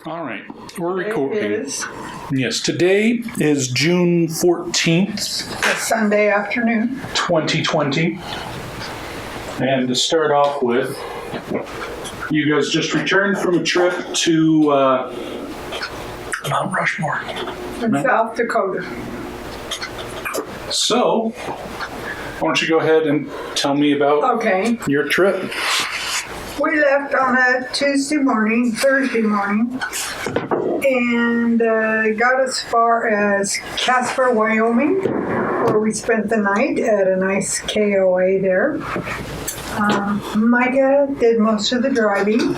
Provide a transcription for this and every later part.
All right, we're recording. It is Yes, today is June 14th, a Sunday afternoon. 2020. And to start off with, you guys just returned from a trip to Mount Rushmore. In South Dakota. So, why don't you go ahead and tell me about Okay. your trip? We left on a Thursday morning, and got as far as Casper, Wyoming, where we spent the night at a nice KOA there. Micah did most of the driving.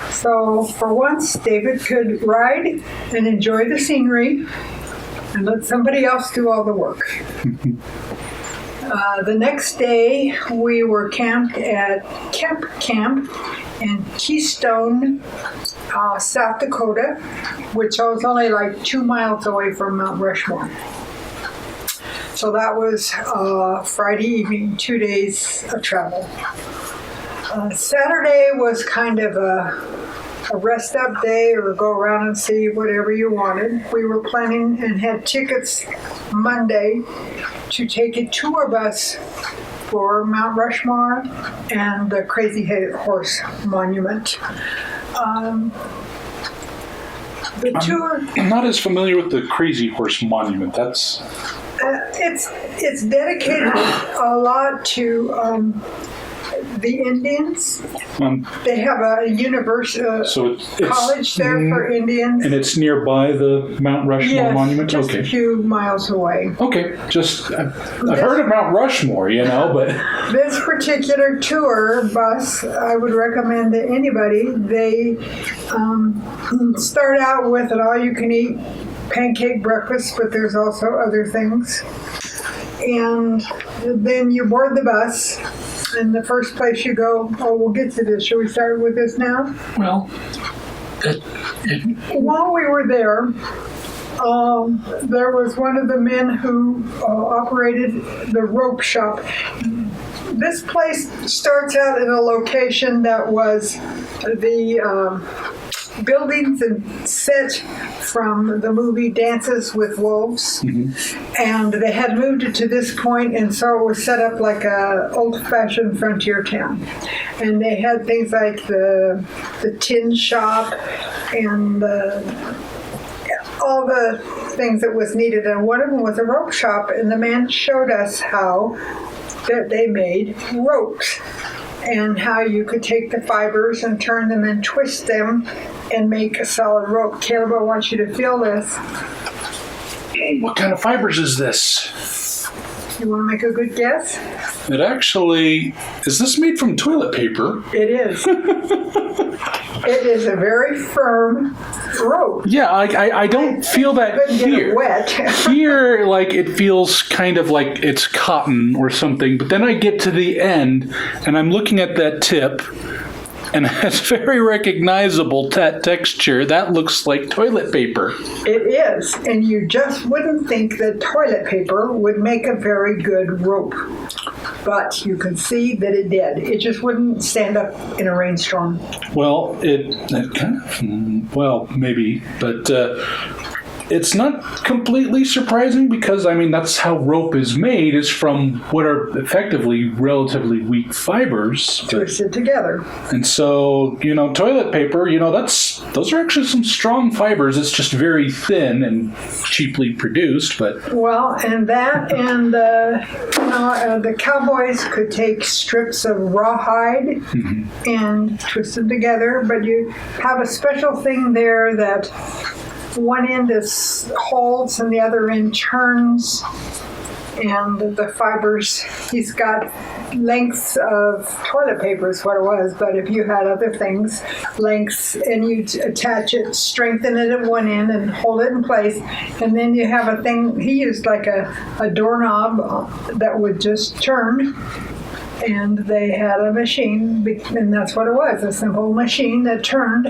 So for once, David could ride and enjoy the scenery and let somebody else do all the work. The next day, we were camped at Camp in Keystone, South Dakota, which was only like 2 miles away from Mount Rushmore. So that was Friday evening, 2 days of travel. Saturday was kind of a rest up day or go around and see whatever you wanted. We were planning and had tickets Monday to take a tour bus for Mount Rushmore and the Crazy Horse Monument. The tour. I'm not as familiar with the Crazy Horse Monument. That's It's dedicated a lot to the Indians. They have a so it's college there for Indians. And it's nearby the Mount Rushmore Monument? Just Okay. a few miles away. Okay, I've heard of Mount Rushmore, but... This particular tour bus, I would recommend to anybody. They start out with an all-you-can-eat pancake breakfast, but there's also other things. And then you board the bus, and the first place you go, we'll get to this. Should we start with this now? Well, While we were there, there was one of the men who operated the rope shop. This place starts out in a location that was the buildings and set from the movie Dances with Wolves. Mm-hmm. And they had moved it to this point, and so it was set up like a old-fashioned frontier town. And they had things like the tin shop and all the things that was needed. And one of them was a rope shop, and the man showed us how that they made ropes and how you could take the fibers and turn them and twist them and make a solid rope. Caleb, I want you to feel this. What kind of fibers is this? You want to make a good guess? It actually... Is this made from toilet paper? It is. It is a very firm rope. Yeah, I don't feel that Couldn't get here. it wet. Here, it feels kind of like it's cotton or something, but then I get to the end, and I'm looking at that tip, and it's very recognizable texture. That looks like toilet paper. It is, and you just wouldn't think that toilet paper would make a very good rope. But you can see that it did. It just wouldn't stand up in a rainstorm. Well, it kind of, maybe, but it's not completely surprising because, that's how rope is made, is from what are effectively relatively weak fibers. Twisted together. And so, toilet paper, those are actually some strong fibers. It's just very thin and cheaply produced, but... Well, and that and the cowboys could take strips of rawhide and twist them together, but you have a special thing there that one end is holds and the other end turns, and the fibers, he's got lengths of toilet paper is what it was, but if you had other things, lengths, and you attach it, strengthen it at one end and hold it in place, and then you have a thing, he used like a doorknob that would just turn. And they had a machine, and that's what it was, a simple machine that turned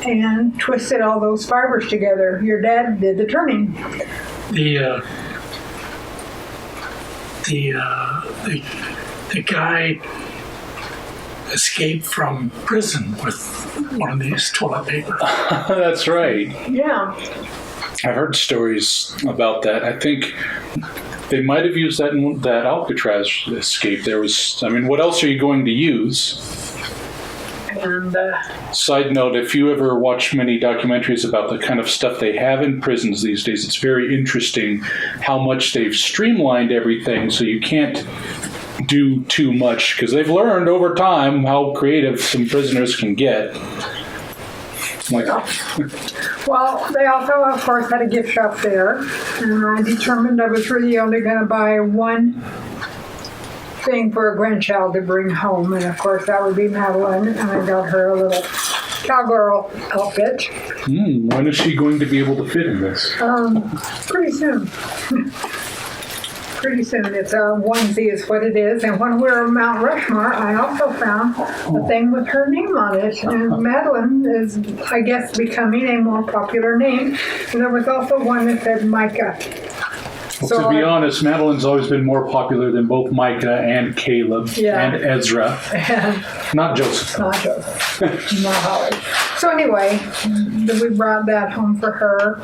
and twisted all those fibers together. Your dad did the turning. The guy escape from prison with one of these toilet paper. That's right. Yeah. I've heard stories about that. I think they might have used that in that Alcatraz escape. There was, I mean, what else are you going to use? And Side note, if you ever watch many documentaries about the kind of stuff they have in prisons these days, it's very interesting how much they've streamlined everything so you can't do too much, because they've learned over time how creative some prisoners can get. Like, well, they also, of course, had a gift shop there, and I determined I was really only going to buy one thing for a grandchild to bring home, and of course that would be Madeline, and I got her a little cowgirl outfit. when is she going to be able to fit in this? Pretty soon. Pretty soon. It's a onesie is what it is. And when we were at Mount Rushmore, I also found a thing with her name on it. And Madeline is, I guess, becoming a more popular name. And there was also one that said Micah. Well, to be honest, Madeline's always been more popular than both Micah and Caleb and Ezra. Not Joseph. Not Joseph. Not Holly. So anyway, we brought that home for her.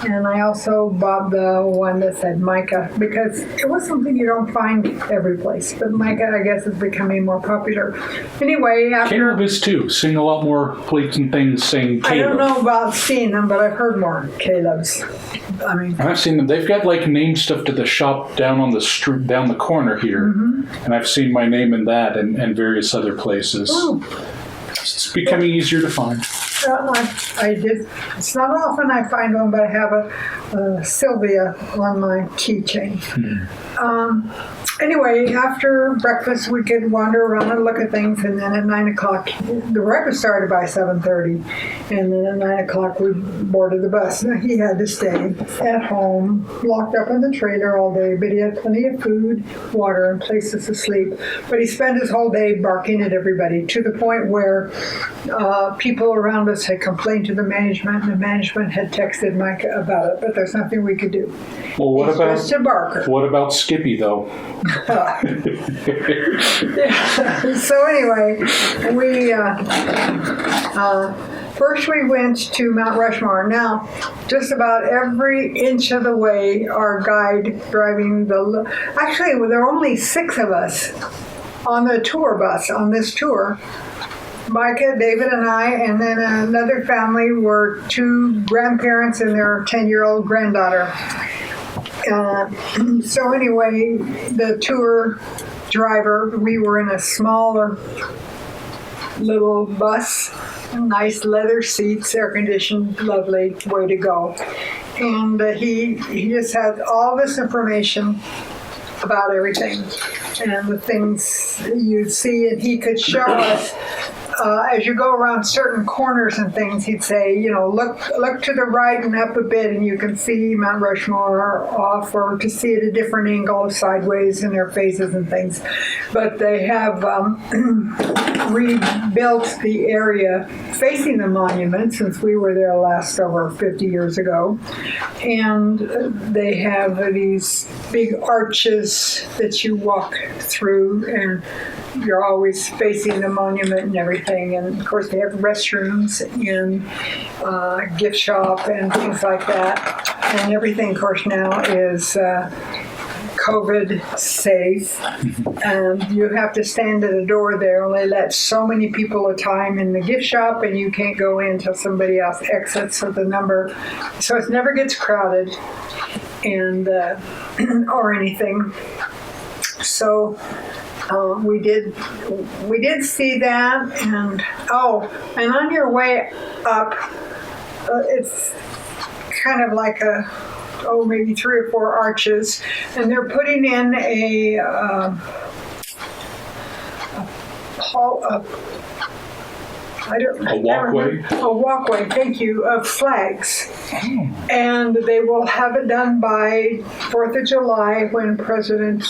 And I also bought the one that said Micah because it was something you don't find every place. But Micah, I guess, is becoming more popular. Anyway, after... Caleb is too. Seeing a lot more plates and things saying Caleb. I don't know about seeing them, but I've heard more Caleb's. I mean... I've seen them. They've got like name stuff to the shop down on the street, down the corner here. And I've seen my name in that and various other places. Oh. It's becoming easier to find. I did. It's not often I find one, but I have a Sylvia on my keychain. Anyway, after breakfast, we could wander around and look at things, and then at 9 o'clock, the breakfast started by 7:30, and then at 9 o'clock, we boarded the bus. He had to stay at home, locked up in the trailer all day, but he had plenty of food, water, and places to sleep. But he spent his whole day barking at everybody, to the point where people around us had complained to the management, and the management had texted Micah about it, but there's nothing we could do. Well, what He's about just a barker. What about Skippy though? So anyway, we first we went to Mount Rushmore. Now, just about every inch of the way, our guide driving actually, there were only 6 of us on the tour bus on this tour. Micah, David, and I, and then another family were 2 grandparents and their 10-year-old granddaughter. So anyway, the tour driver, we were in a smaller little bus, nice leather seats, air conditioned, lovely, way to go. And he just had all this information about everything and the things you'd see, and he could show us as you go around certain corners and things, he'd say, look to the right and up a bit and you can see Mount Rushmore off, or to see at a different angle, sideways in their faces and things. But they have rebuilt the area facing the monument since we were there last over 50 years ago. And they have these big arches that you walk through, and you're always facing the monument and everything. And of course, they have restrooms and gift shop and things like that. And everything, of course, now is COVID safe. And you have to stand at a door there. Only let so many people at a time in the gift shop, and you can't go in until somebody else exits. So it never gets crowded and or anything. So. We did see that, and on your way up, it's kind of like maybe 3 or 4 arches, and they're putting in a walkway? A walkway, thank you, of flags. And they will have it done by 4th of July when President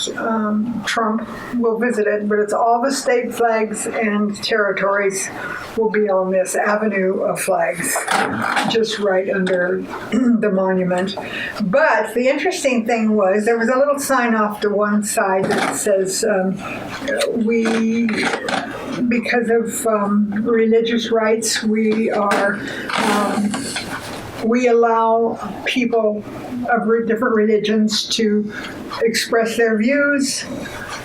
Trump will visit it. But it's all the state flags and territories will be on this avenue of flags, just right under the monument. But the interesting thing was there was a little sign off to one side that says, we because of religious rights, we allow people of different religions to express their views,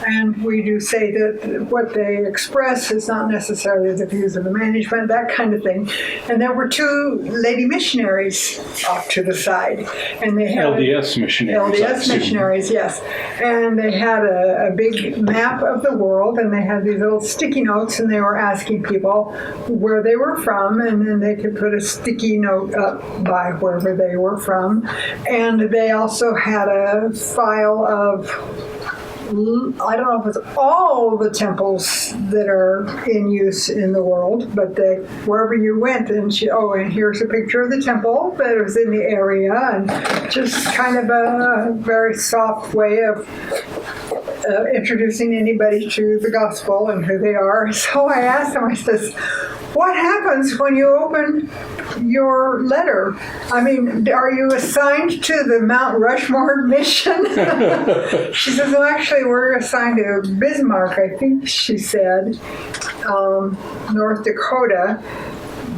and we do say that what they express is not necessarily the views of the management, that kind of thing. And there were two lady missionaries off to the side, and they had LDS missionaries. LDS missionaries, yes. And they had a big map of the world, and they had these little sticky notes, and they were asking people where they were from, and then they could put a sticky note up by wherever they were from. And they also had a file of, I don't know if it's all the temples that are in use in the world, but wherever you went, and and here's a picture of the temple that was in the area, and just kind of a very soft way of introducing anybody to the gospel and who they are. So I asked them, I says, what happens when you open your letter? I mean, are you assigned to the Mount Rushmore mission? She says, well, actually, we're assigned to Bismarck, I think she said, North Dakota.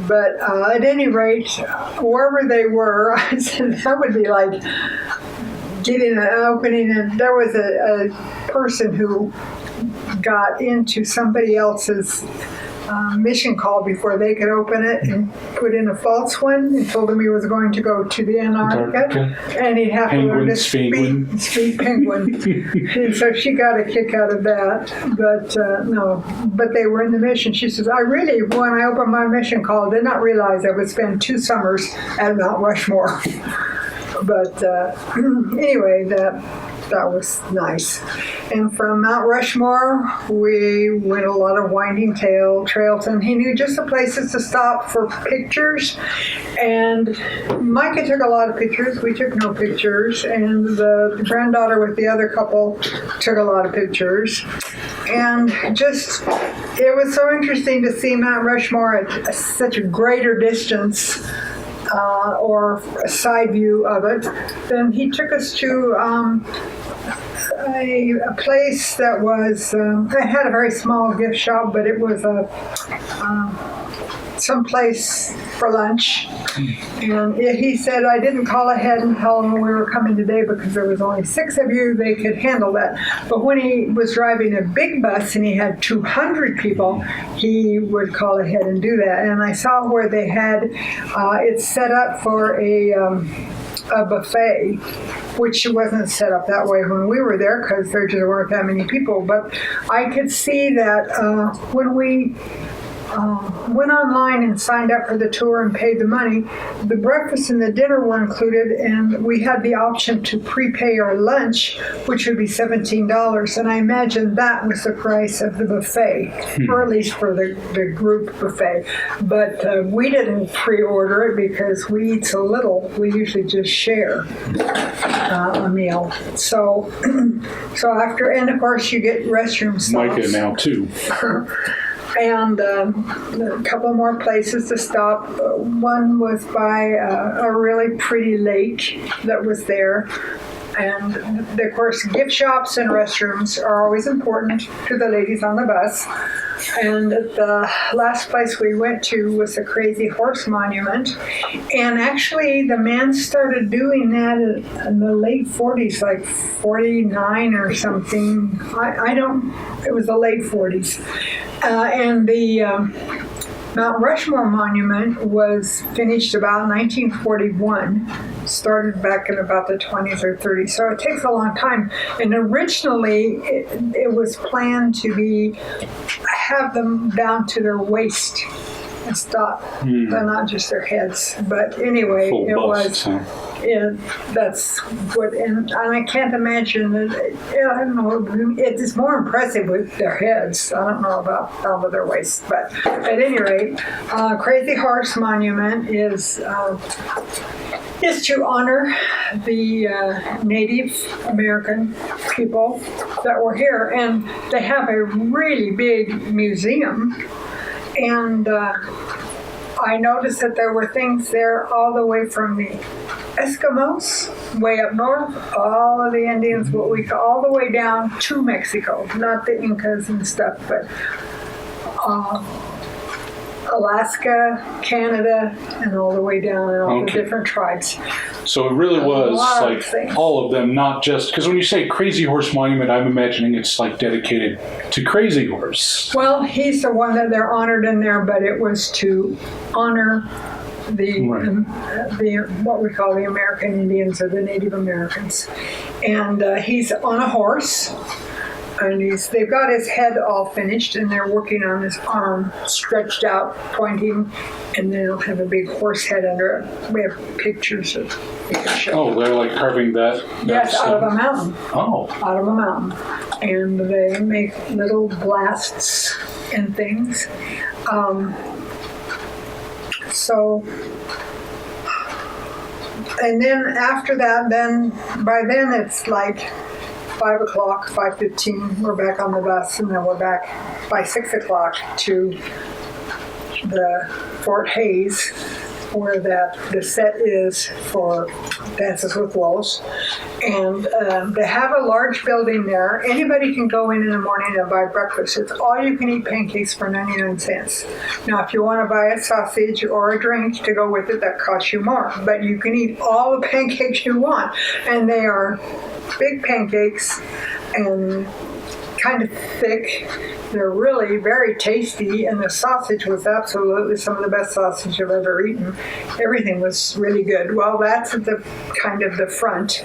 But at any rate, wherever they were, I said, that would be like getting an opening. And there was a person who got into somebody else's mission call before they could open it and put in a false one and told him he was going to go to the Antarctica and he'd have to learn to speak penguin. And so she got a kick out of that. But they were in the mission. She says, I really, when I opened my mission call, did not realize I would spend 2 summers at Mount Rushmore. But anyway, that was nice. And from Mount Rushmore, we went a lot of winding trails, and he knew just the places to stop for pictures. And Micah took a lot of pictures. We took no pictures. And the granddaughter with the other couple took a lot of pictures. And just, it was so interesting to see Mount Rushmore at such a greater distance, or a side view of it. Then he took us to a place that was, it had a very small gift shop, but it was some place for lunch. And he said, I didn't call ahead and tell them we were coming today because there was only 6 of you, they could handle that. But when he was driving a big bus and he had 200 people, he would call ahead and do that. And I saw where they had it set up for a buffet, which wasn't set up that way when we were there because there just weren't that many people. But I could see that when we went online and signed up for the tour and paid the money, the breakfast and the dinner were included, and we had the option to prepay our lunch, which would be $17. And I imagine that was the price of the buffet, or at least for the group buffet. But we didn't pre-order it because we eat so little. We usually just share a meal. So after, and of course you get restroom stops. Micah now too. And a couple more places to stop. One was by a really pretty lake that was there. And of course, gift shops and restrooms are always important to the ladies on the bus. And the last place we went to was a Crazy Horse Monument. And actually, the man started doing that in the late 40s, like 49 or something. It was the late 40s. And the Mount Rushmore Monument was finished about 1941, started back in about the 20s or 30s, so it takes a long time. And originally, it was planned to have them down to their waist and stop, not just their heads. But anyway, full it bust, was. Yeah, that's what, and I can't imagine that. I don't know. It's more impressive with their heads. I don't know about down to their waist, but at any rate, Crazy Horse Monument is to honor the Native American people that were here, and they have a really big museum. And I noticed that there were things there all the way from the Eskimos, way up north, all of the Indians, what we call, all the way down to Mexico. Not the Incas and stuff, but Alaska, Canada, and all the way down, and all the Okay. different tribes. So it really was lot of like things. all of them, not just because when you say Crazy Horse Monument, I'm imagining it's like dedicated to Crazy Horse. Well, he's the one that they're honored in there, but it was to honor the what we call the American Indians or the Native Americans. And he's on a horse, and they've got his head all finished, and they're working on his arm stretched out, pointing, and then it'll have a big horse head under it. We have pictures of we can show. Oh, they're like carving that. Yes, out of a mountain. Oh, Out of a mountain. And they make little blasts and things. And then after that, by then it's like 5 o'clock, 5:15, we're back on the bus, and then we're back by 6 o'clock to the Fort Hayes, where the set is for Dances with Wolves. And they have a large building there. Anybody can go in the morning and buy breakfast. It's all you can eat pancakes for 99 cents. Now, if you want to buy a sausage or a drink to go with it, that costs you more. But you can eat all the pancakes you want. And they are big pancakes and kind of thick. They're really very tasty, and the sausage was absolutely some of the best sausage I've ever eaten. Everything was really good. Well, that's at the kind of the front,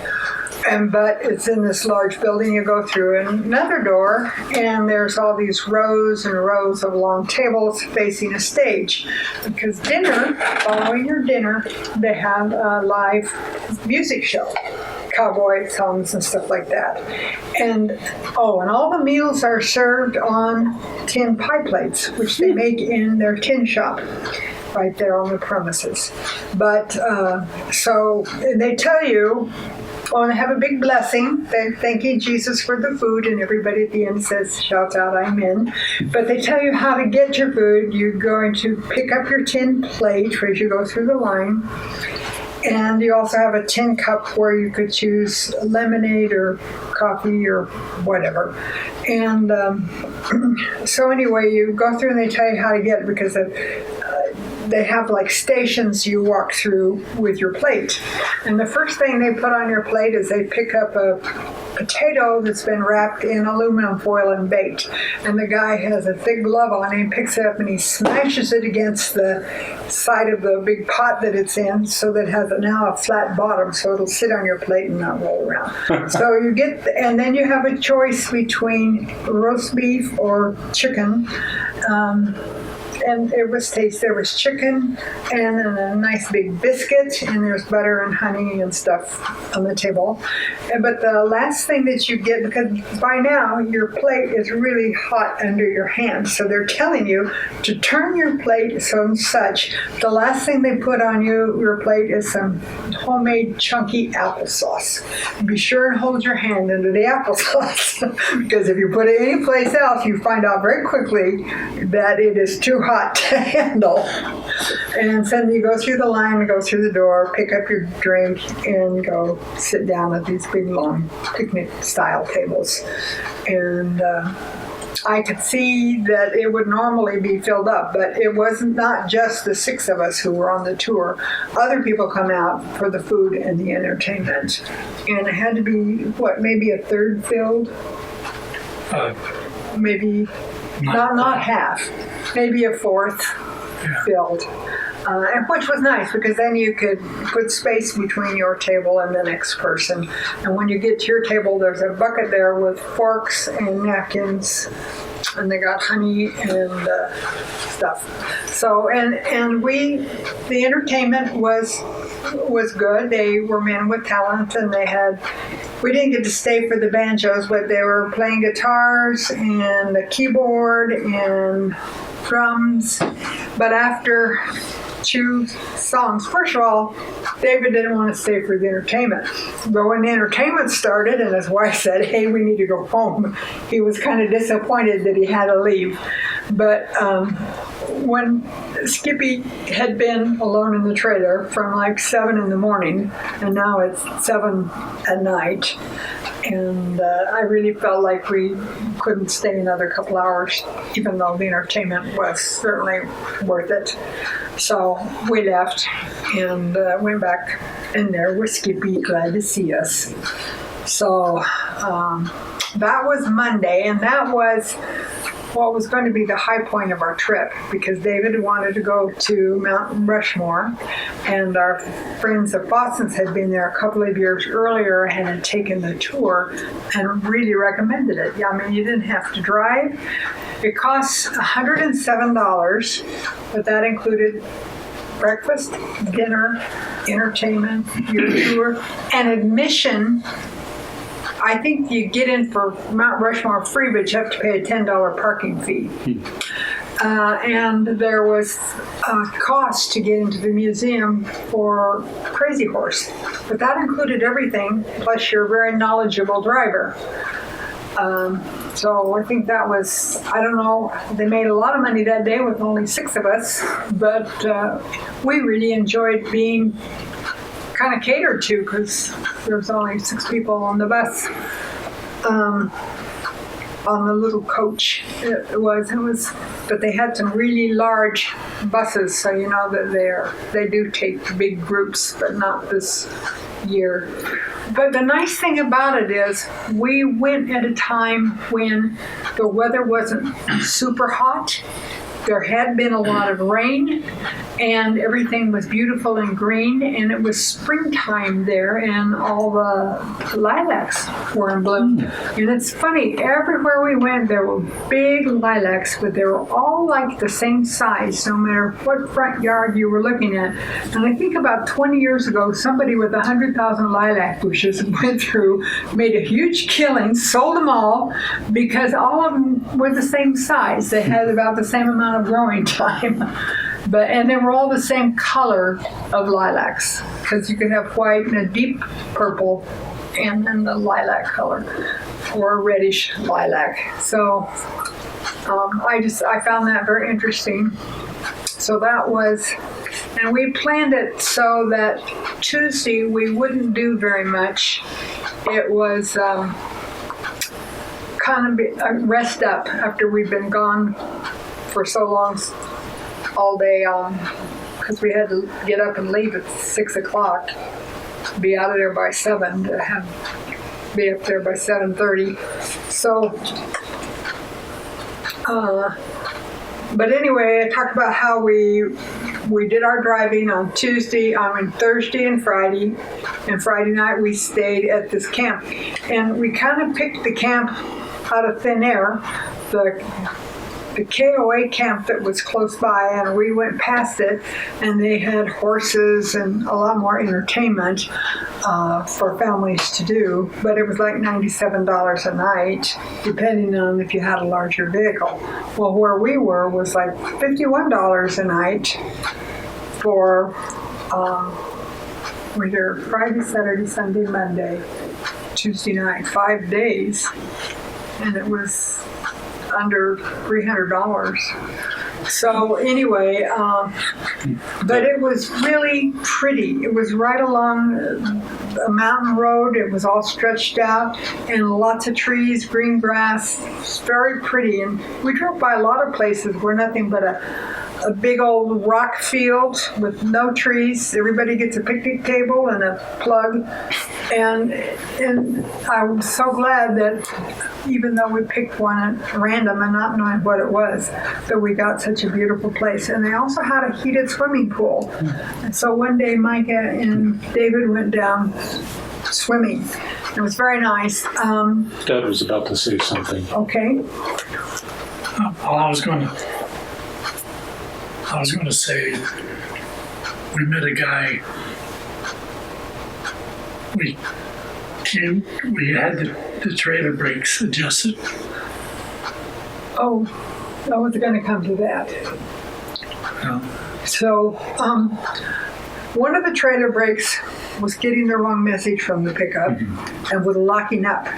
but it's in this large building. You go through another door, and there's all these rows and rows of long tables facing a stage. Because following your dinner, they have a live music show. Cowboy songs and stuff like that. And all the meals are served on tin pie plates, which they make in their tin shop right there on the premises. But so they tell you, they have a big blessing. They're thanking Jesus for the food, and everybody at the end shouts out, "Amen." But they tell you how to get your food. You're going to pick up your tin plate as you go through the line. And you also have a tin cup where you could choose lemonade or coffee or whatever. And so anyway, you go through and they tell you how to get it because they have like stations you walk through with your plate. And the first thing they put on your plate is they pick up a potato that's been wrapped in aluminum foil and baked. And the guy has a thick glove on and he picks it up and he smashes it against the side of the big pot that it's in so that it has now a flat bottom so it'll sit on your plate and not roll around. So you get, and then you have a choice between roast beef or chicken. And it was tasty. There was chicken and a nice big biscuit, and there's butter and honey and stuff on the table. But the last thing that you get, because by now your plate is really hot under your hand, so they're telling you to turn your plate so such. The last thing they put on your plate is some homemade chunky applesauce. Be sure and hold your hand under the applesauce, because if you put it anyplace else, you find out very quickly that it is too hot to handle. And so you go through the line, go through the door, pick up your drink, and go sit down at these big long picnic style tables. And I could see that it would normally be filled up, but it wasn't not just the 6 of us who were on the tour. Other people come out for the food and the entertainment. And it had to be, maybe a third filled? Maybe not half, maybe a fourth filled. And which was nice because then you could put space between your table and the next person. And when you get to your table, there's a bucket there with forks and napkins, and they got honey and stuff. So and the entertainment was good. They were men with talent, and we didn't get to stay for the banjos, but they were playing guitars and the keyboard and drums. But after 2 songs, first of all, David didn't want to stay for the entertainment. But when the entertainment started and his wife said, "Hey, we need to go home," he was kind of disappointed that he had to leave. But when Skippy had been alone in the trailer from like 7 in the morning, and now it's 7 at night. And I really felt like we couldn't stay another couple hours, even though the entertainment was certainly worth it. So we left and went back in there with Skippy, glad to see us. So that was Monday, and that was what was going to be the high point of our trip, because David wanted to go to Mount Rushmore, and our friends at Boston's had been there a couple of years earlier and had taken the tour and really recommended it. I mean, you didn't have to drive. It costs $107, but that included breakfast, dinner, entertainment, your tour, and admission. I think you get in for Mount Rushmore free, but you have to pay a $10 parking fee. And there was a cost to get into the museum for Crazy Horse. But that included everything, plus you're a very knowledgeable driver. So I think that was, I don't know, they made a lot of money that day with only 6 of us, but we really enjoyed being kind of catered to, because there was only 6 people on the bus, on the little coach. It was, but they had some really large buses, so you know that they do take big groups, but not this year. But the nice thing about it is we went at a time when the weather wasn't super hot. There had been a lot of rain, and everything was beautiful and green, and it was springtime there, and all the lilacs were in bloom. And it's funny, everywhere we went, there were big lilacs, but they were all like the same size, no matter what front yard you were looking at. And I think about 20 years ago, somebody with 100,000 lilac bushes went through, made a huge killing, sold them all, because all of them were the same size. They had about the same amount of growing time, and they were all the same color of lilacs, because you could have white and a deep purple and then the lilac color, or a reddish lilac. So I found that very interesting. So that was, and we planned it so that Tuesday we wouldn't do very much. It was kind of a rest up after we'd been gone for so long, all day, because we had to get up and leave at 6 o'clock, be out of there by 7, to be up there by 7:30. So, but anyway, I talked about how we did our driving on Thursday and Friday, and Friday night we stayed at this camp, and we kind of picked the camp out of thin air. The KOA camp that was close by, and we went past it, and they had horses and a lot more entertainment for families to do, but it was like $97 a night, depending on if you had a larger vehicle. Well, where we were was like $51 a night for either Friday, Saturday, Sunday, Monday, Tuesday night, 5 days, and it was under $300. So anyway, but it was really pretty. It was right along a mountain road. It was all stretched out, and lots of trees, green grass. It's very pretty. And we drove by a lot of places where nothing but a big old rock field with no trees. Everybody gets a picnic table and a plug. And I was so glad that even though we picked one at random and not knowing what it was, that we got such a beautiful place. And they also had a heated swimming pool. And so one day Micah and David went down swimming. It was very nice. Dad was about to say something. Okay. Well, I was going to say, we met a guy. We had the trailer brakes adjusted. Oh, I was going to come to that. Yeah. So, one of the trailer brakes was getting the wrong message from the pickup and was locking up.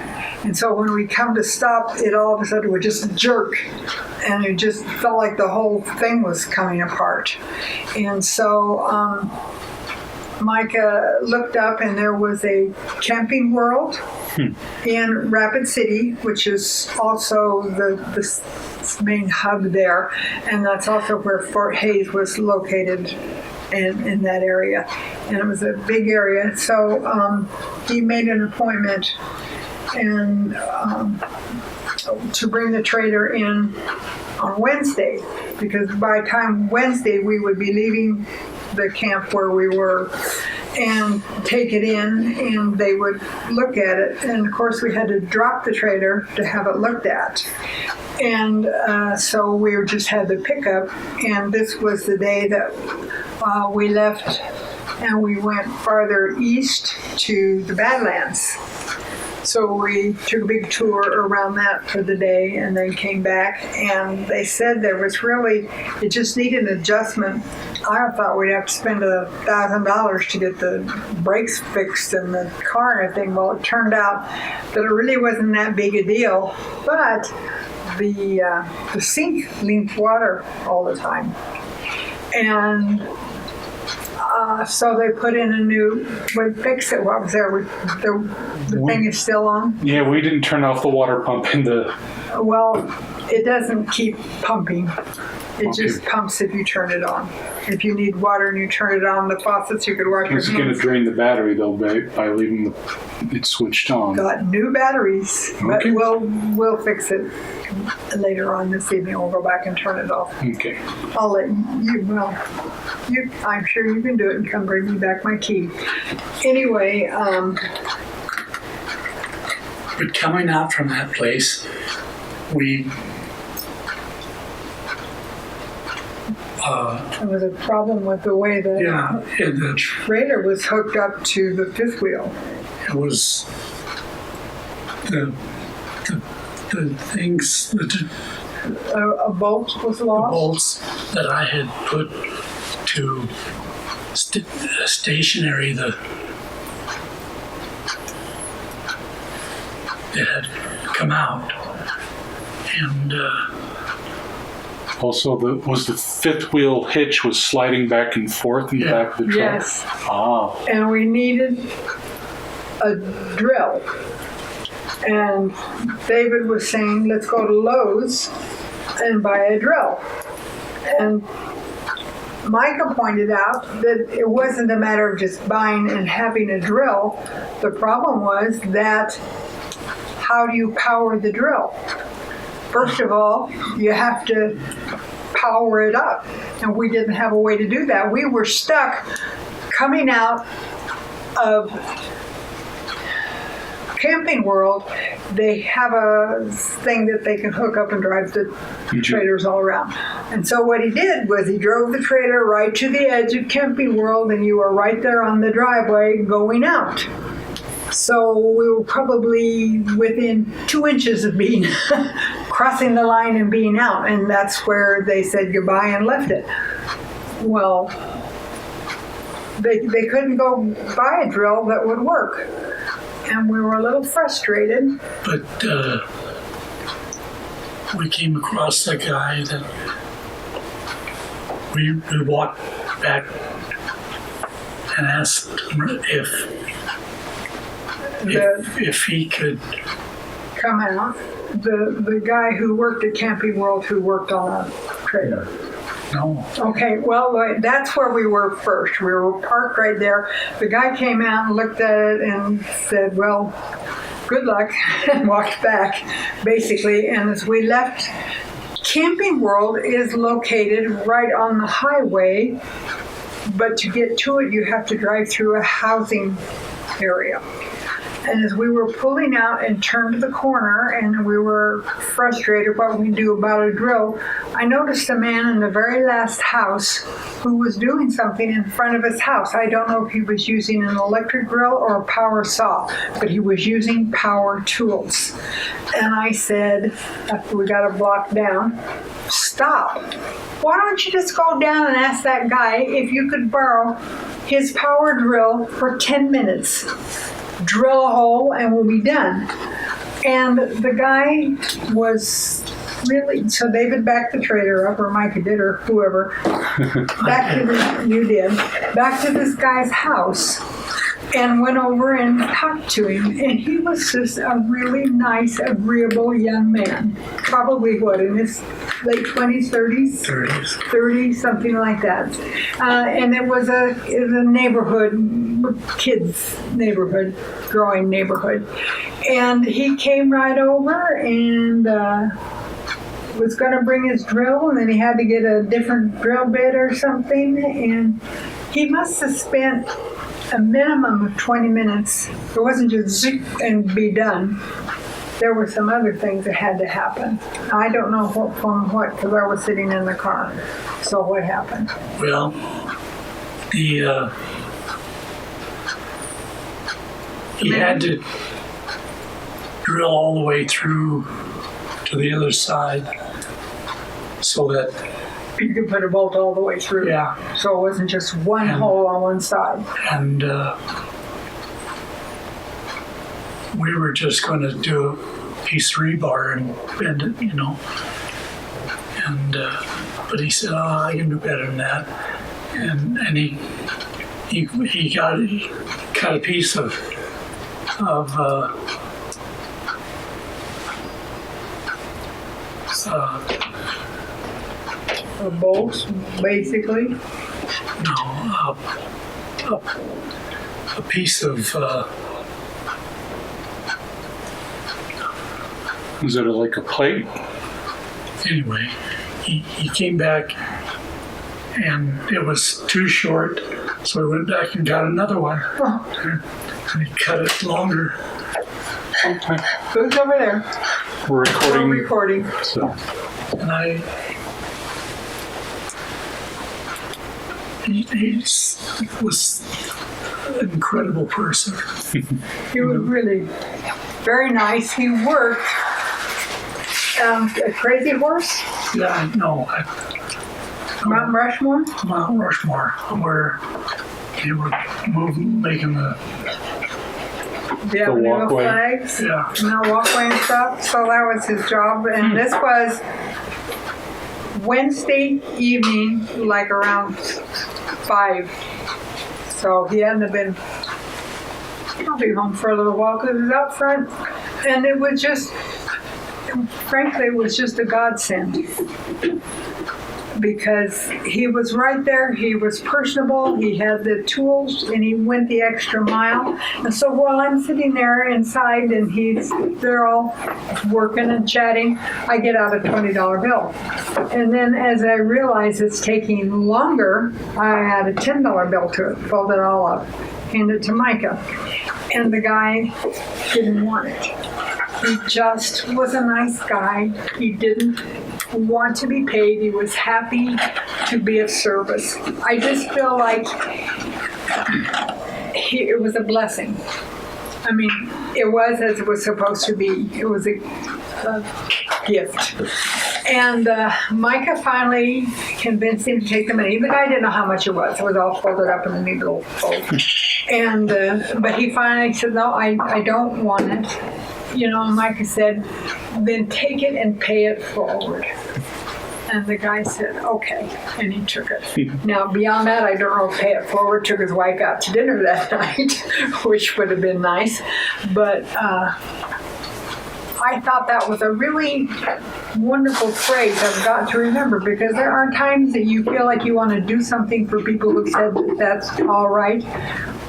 And so when we come to stop, it all of a sudden would just jerk, and it just felt like the whole thing was coming apart. And so Micah looked up, and there was a Camping World in Rapid City, which is also the main hub there, and that's also where Fort Hays was located in that area. And it was a big area. So he made an appointment and to bring the trailer in on Wednesday, because by the time Wednesday we would be leaving the camp where we were and take it in, and they would look at it. And of course we had to drop the trailer to have it looked at. And so we just had the pickup, and this was the day that we left, and we went farther east to the Badlands. So we took a big tour around that for the day, and then came back, and they said there was really, it just needed an adjustment. I thought we'd have to spend $1,000 to get the brakes fixed in the car and everything. Well, it turned out that it really wasn't that big a deal, but the sink leaked water all the time. And so they put in a new, we fixed it. What was there? The thing is still on? Yeah, we didn't turn off the water pump in the... Well, it doesn't keep pumping. It just pumps if you turn it on. If you need water and you turn it on, the faucets, you could wash your hands. It's going to drain the battery, though, by leaving it switched on. Got new batteries, but we'll fix it later on this evening. We'll go back and turn it off. Okay. I'll let you, I'm sure you can do it and come bring me back my key. Anyway, But coming out from that place, we there was a problem with the way the trailer was hooked up to the fifth wheel. it was the things, A bolt was the lost. bolts that I had put to stationary that had come out, and Also, was the fifth wheel hitch was sliding back and forth in the back of the truck? Yes. Ah. And we needed a drill. And David was saying, let's go to Lowe's and buy a drill. And Micah pointed out that it wasn't a matter of just buying and having a drill. The problem was that how do you power the drill? First of all, you have to power it up, and we didn't have a way to do that. We were stuck coming out of Camping World. They have a thing that they can hook up and drive the trailers all around. And so what he did was he drove the trailer right to the edge of Camping World, and you were right there on the driveway going out. So we were probably within 2 inches of being crossing the line and being out, and that's where they said goodbye and left it. Well, they couldn't go buy a drill that would work, and we were a little frustrated. but we came across a guy that we walked back and asked him if he could Come out. The guy who worked at Camping World who worked on a trailer. no. Okay, well, that's where we were first. We were parked right there. The guy came out and looked at it and said, well, good luck, and walked back, basically. And as we left, Camping World is located right on the highway, but to get to it, you have to drive through a housing area. And as we were pulling out and turned to the corner, and we were frustrated what we do about a drill, I noticed a man in the very last house who was doing something in front of his house. I don't know if he was using an electric drill or a power saw, but he was using power tools. And I said, after we got a block down, stop. Why don't you just go down and ask that guy if you could borrow his power drill for 10 minutes? Drill a hole and we'll be done. And the guy was really, so David backed the trailer up, or Micah did, or whoever, back to this guy's house, and went over and talked to him. And he was just a really nice, agreeable young man. Probably what, in his late 20s, 30s? 30s, something like that. And it was a neighborhood, kids' neighborhood, growing neighborhood. And he came right over and was going to bring his drill, and then he had to get a different drill bit or something. And he must have spent a minimum of 20 minutes. It wasn't just zip and be done. There were some other things that had to happen. I don't know what from what, because I was sitting in the car. So what happened? Well, he had to drill all the way through to the other side so that You could put a bolt all the way through. Yeah. So it wasn't just one hole on one side. And we were just going to do a piece of rebar and bend it, you know. And but he said, "Oh, I can do better than that." And he got a piece of Bolts, basically. no, a piece of Is it like a plate? anyway. He came back and it was too short, so we went back and got another one. Oh, And he cut it longer. who's over there? We're We're recording. recording. So, And he was an incredible person. He was really very nice. He worked a crazy horse, Yeah, no, Mount Rushmore. Mount Rushmore, where they were making the The Avenue of walkway. Flags. yeah. And the walkway and stuff. So that was his job. And this was Wednesday evening, like around 5. So he hadn't been probably home for a little while because it was out front. And it was just, frankly, it was just a godsend. Because he was right there, he was personable, he had the tools, and he went the extra mile. And so while I'm sitting there inside and they're all working and chatting, I get out a $20 bill. And then as I realize it's taking longer, I add a $10 bill to it, fold it all up, hand it to Micah. And the guy didn't want it. He just was a nice guy. He didn't want to be paid. He was happy to be of service. I just feel like it was a blessing. I mean, it was as it was supposed to be. It was a gift. And Micah finally convinced him to take the money. The guy didn't know how much it was. It was all folded up in a neat little fold. And but he finally said, "No, I don't want it." You know, Micah said, "Then take it and pay it forward." And the guy said, "Okay," and he took it. Now, beyond that, I don't know if pay it forward took his wife out to dinner that night, which would have been nice. But I thought that was a really wonderful phrase I've got to remember, because there are times that you feel like you want to do something for people who said that that's all right.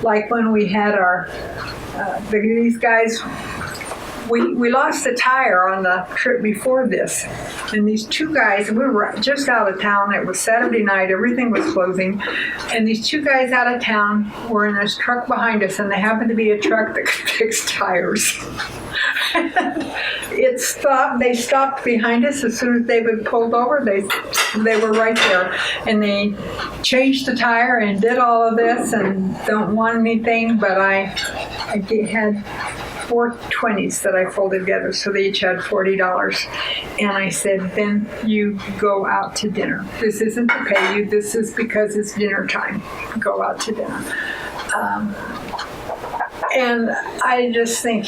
Like when we had our, these guys, we lost a tire on the trip before this. And these two guys, we were just out of town. It was Saturday night. Everything was closing. And these two guys out of town were in this truck behind us, and they happened to be a truck that could fix tires. It stopped. They stopped behind us as soon as they had pulled over. They were right there, and they changed the tire and did all of this, and don't want anything. But I had 4 20s that I folded together, so they each had $40. And I said, "Then you go out to dinner. This isn't to pay you. This is because it's dinner time. Go out to dinner." And I just think,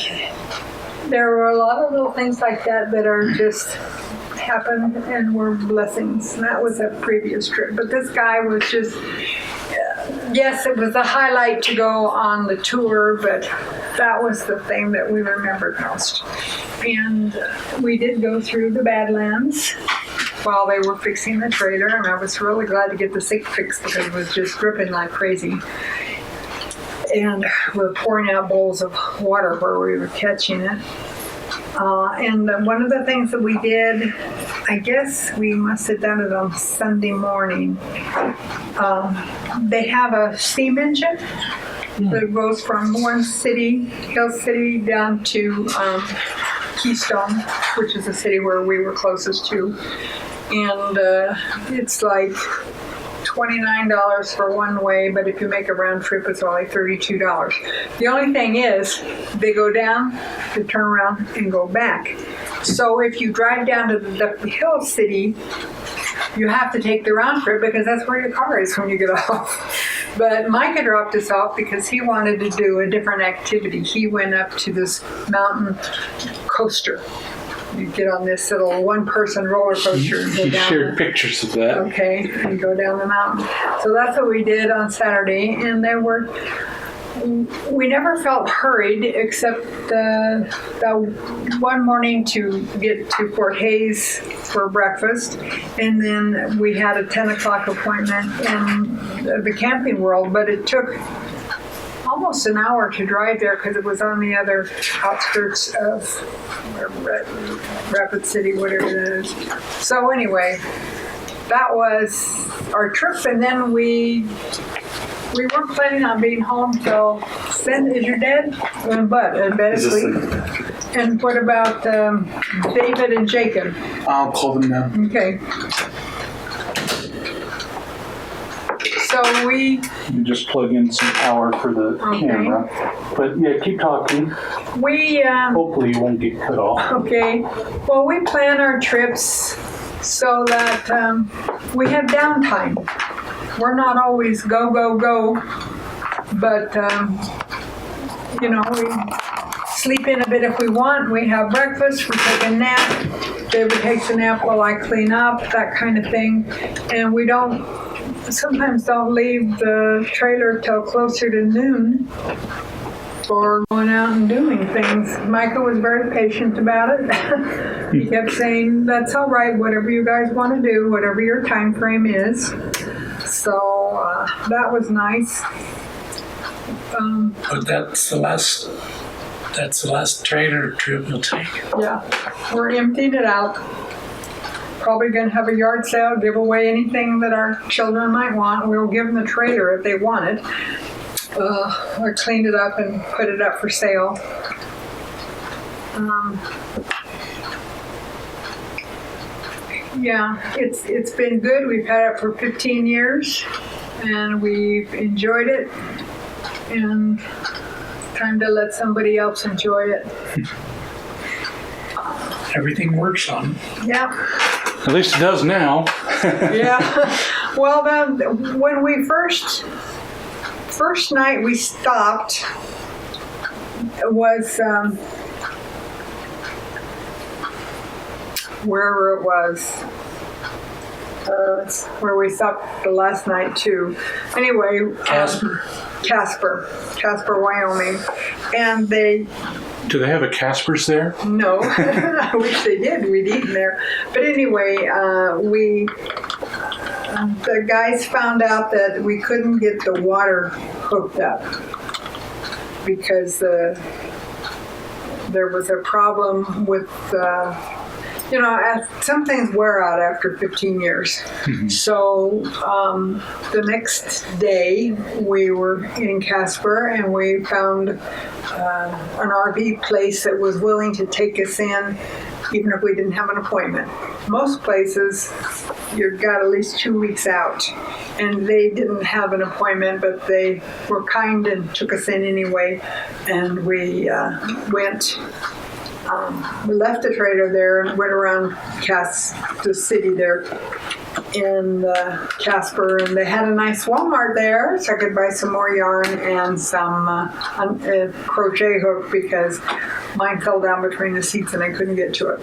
there were a lot of little things like that that are just happened and were blessings. And that was a previous trip. But this guy was just, yes, it was a highlight to go on the tour, but that was the thing that we remembered most. And we did go through the Badlands while they were fixing the trailer, and I was really glad to get the sink fixed because it was just dripping like crazy. And we're pouring out bowls of water where we were catching it. And one of the things that we did, I guess we must have done it on Sunday morning. They have a steam engine that goes from one city, Hill City, down to Keystone, which is the city where we were closest to. And it's like $29 for one way, but if you make a round trip, it's only $32. The only thing is, they go down, they turn around, and go back. So if you drive down to the Hill City, you have to take the round trip because that's where your car is when you get off. But Micah dropped us off because he wanted to do a different activity. He went up to this mountain coaster. You get on this little one-person roller coaster and go You down. shared pictures of that. Okay, and go down the mountain. So that's what we did on Saturday, and we never felt hurried except that one morning to get to Fort Hays for breakfast, and then we had a 10 o'clock appointment in the Camping World, but it took almost an hour to drive there because it was on the other outskirts of Rapid City, whatever it is. So anyway, that was our trip, and then we weren't planning on being home till Ben. Is your dad? Bed asleep. And what about David and Jacob? I'll call them now. Okay. So we You just plug in some power for the camera. But yeah, keep talking. Hopefully you won't get cut off. Okay. Well, we plan our trips so that we have downtime. We're not always go, go, go, but, we sleep in a bit if we want. We have breakfast, we take a nap. David takes a nap while I clean up, that kind of thing. And we sometimes don't leave the trailer till closer to noon for going out and doing things. Michael was very patient about it. He kept saying, that's all right, whatever you guys want to do, whatever your time frame is. So that was nice. But that's the last trailer trip we'll take. Yeah, we're emptying it out. Probably going to have a yard sale, give away anything that our children might want. We'll give them the trailer if they want it. I cleaned it up and put it up for sale. Yeah, it's been good. We've had it for 15 years, and we've enjoyed it. And it's time to let somebody else enjoy it. Everything works on. Yeah. At least it does now. Yeah. Well, when we first night we stopped was wherever it was. Where we stopped the last night too. Anyway, Casper, Wyoming, and Do they have a Casper's there? No, I wish they did. We'd eaten there. But anyway, the guys found out that we couldn't get the water hooked up because there was a problem with, some things wear out after 15 years. Mm-hmm. So the next day we were in Casper and we found an RV place that was willing to take us in even if we didn't have an appointment. Most places you've got at least 2 weeks out, and they didn't have an appointment, but they were kind and took us in anyway, and we went. We left the trailer there and went around the city there, in Casper, and they had a nice Walmart there, so I could buy some more yarn and some crochet hook because mine fell down between the seats and I couldn't get to it.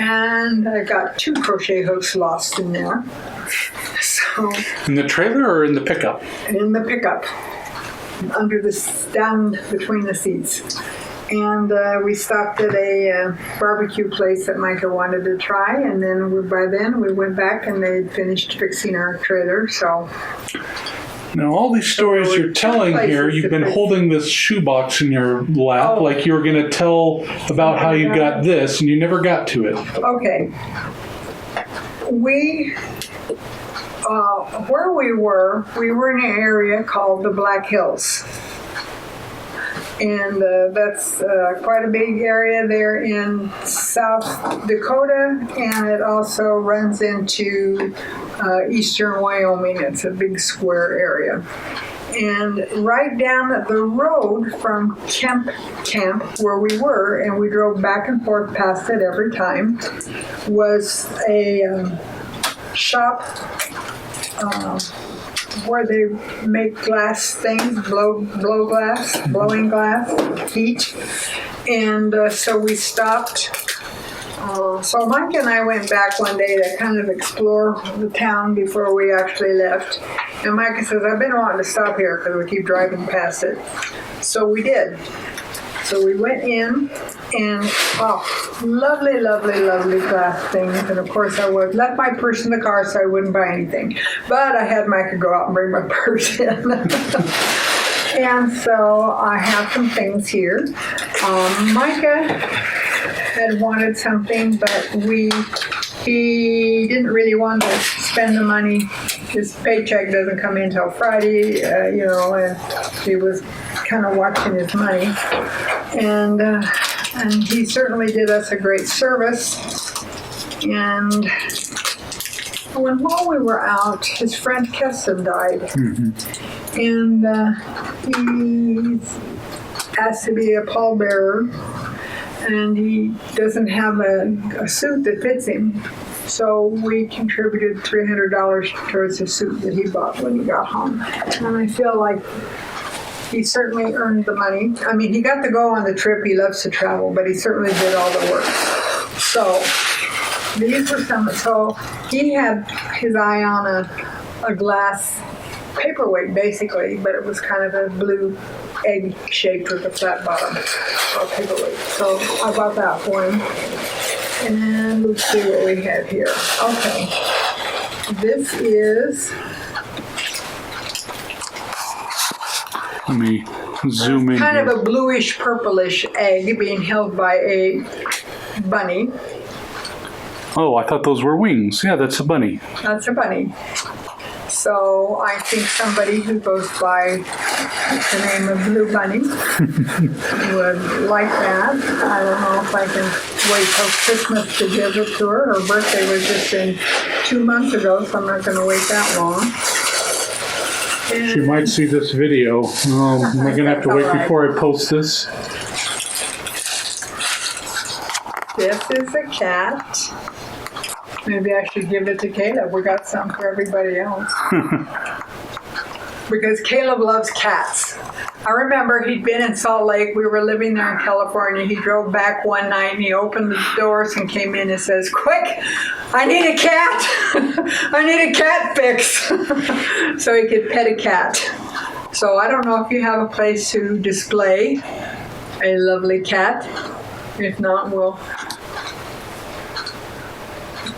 And I got 2 crochet hooks lost in there. So In the trailer or in the pickup? in the pickup, under the down between the seats. And we stopped at a barbecue place that Micah wanted to try, and then by then we went back and they'd finished fixing our trailer. So Now, all these stories you're telling here, you've been holding this shoebox in your lap like you were going to tell about how you got this, and you never got to it. okay, we where we were in an area called the Black Hills. And that's quite a big area there in South Dakota, and it also runs into eastern Wyoming. It's a big square area. And right down the road from camp where we were, and we drove back and forth past it every time, was a shop where they make glass things, blowing glass, heat. And so we stopped. So Mike and I went back one day to kind of explore the town before we actually left. And Micah says, I've been wanting to stop here because we keep driving past it. So we did. So we went in, and lovely, lovely, lovely glass things. And of course I left my purse in the car so I wouldn't buy anything. But I had Micah go out and bring my purse in. And so I have some things here. Micah had wanted something, but he didn't really want to spend the money. His paycheck doesn't come in until Friday, and he was kind of watching his money. And he certainly did us a great service. And while we were out, his friend Kesson died. Mm-hmm. And he asked to be a pallbearer, and he doesn't have a suit that fits him. So we contributed $300 towards the suit that he bought when he got home. And I feel like he certainly earned the money. I mean, he got to go on the trip. He loves to travel, but he certainly did all the work. So these were some. So he had his eye on a glass paperweight, basically, but it was kind of a blue egg shaped with a flat bottom paperweight. So I bought that for him. And let's see what we have here. Okay. This is... Let me zoom in kind here. of a bluish purplish egg being held by a bunny. Oh, I thought those were wings. Yeah, that's a bunny. That's a bunny. So I think somebody who goes by the name of Blue Bunny would like that. I don't know if I can wait till Christmas to give it to her. Her birthday was just in 2 months ago, so I'm not going to wait that long. And She might see this video. I'm going to have to wait before I post this. this is a cat. Maybe I should give it to Caleb. We got some for everybody else. Because Caleb loves cats. I remember he'd been in Salt Lake. We were living there in California. He drove back one night and he opened the doors and came in and says, "Quick, I need a cat. I need a cat fix." So he could pet a cat. So I don't know if you have a place to display a lovely cat. If not, we'll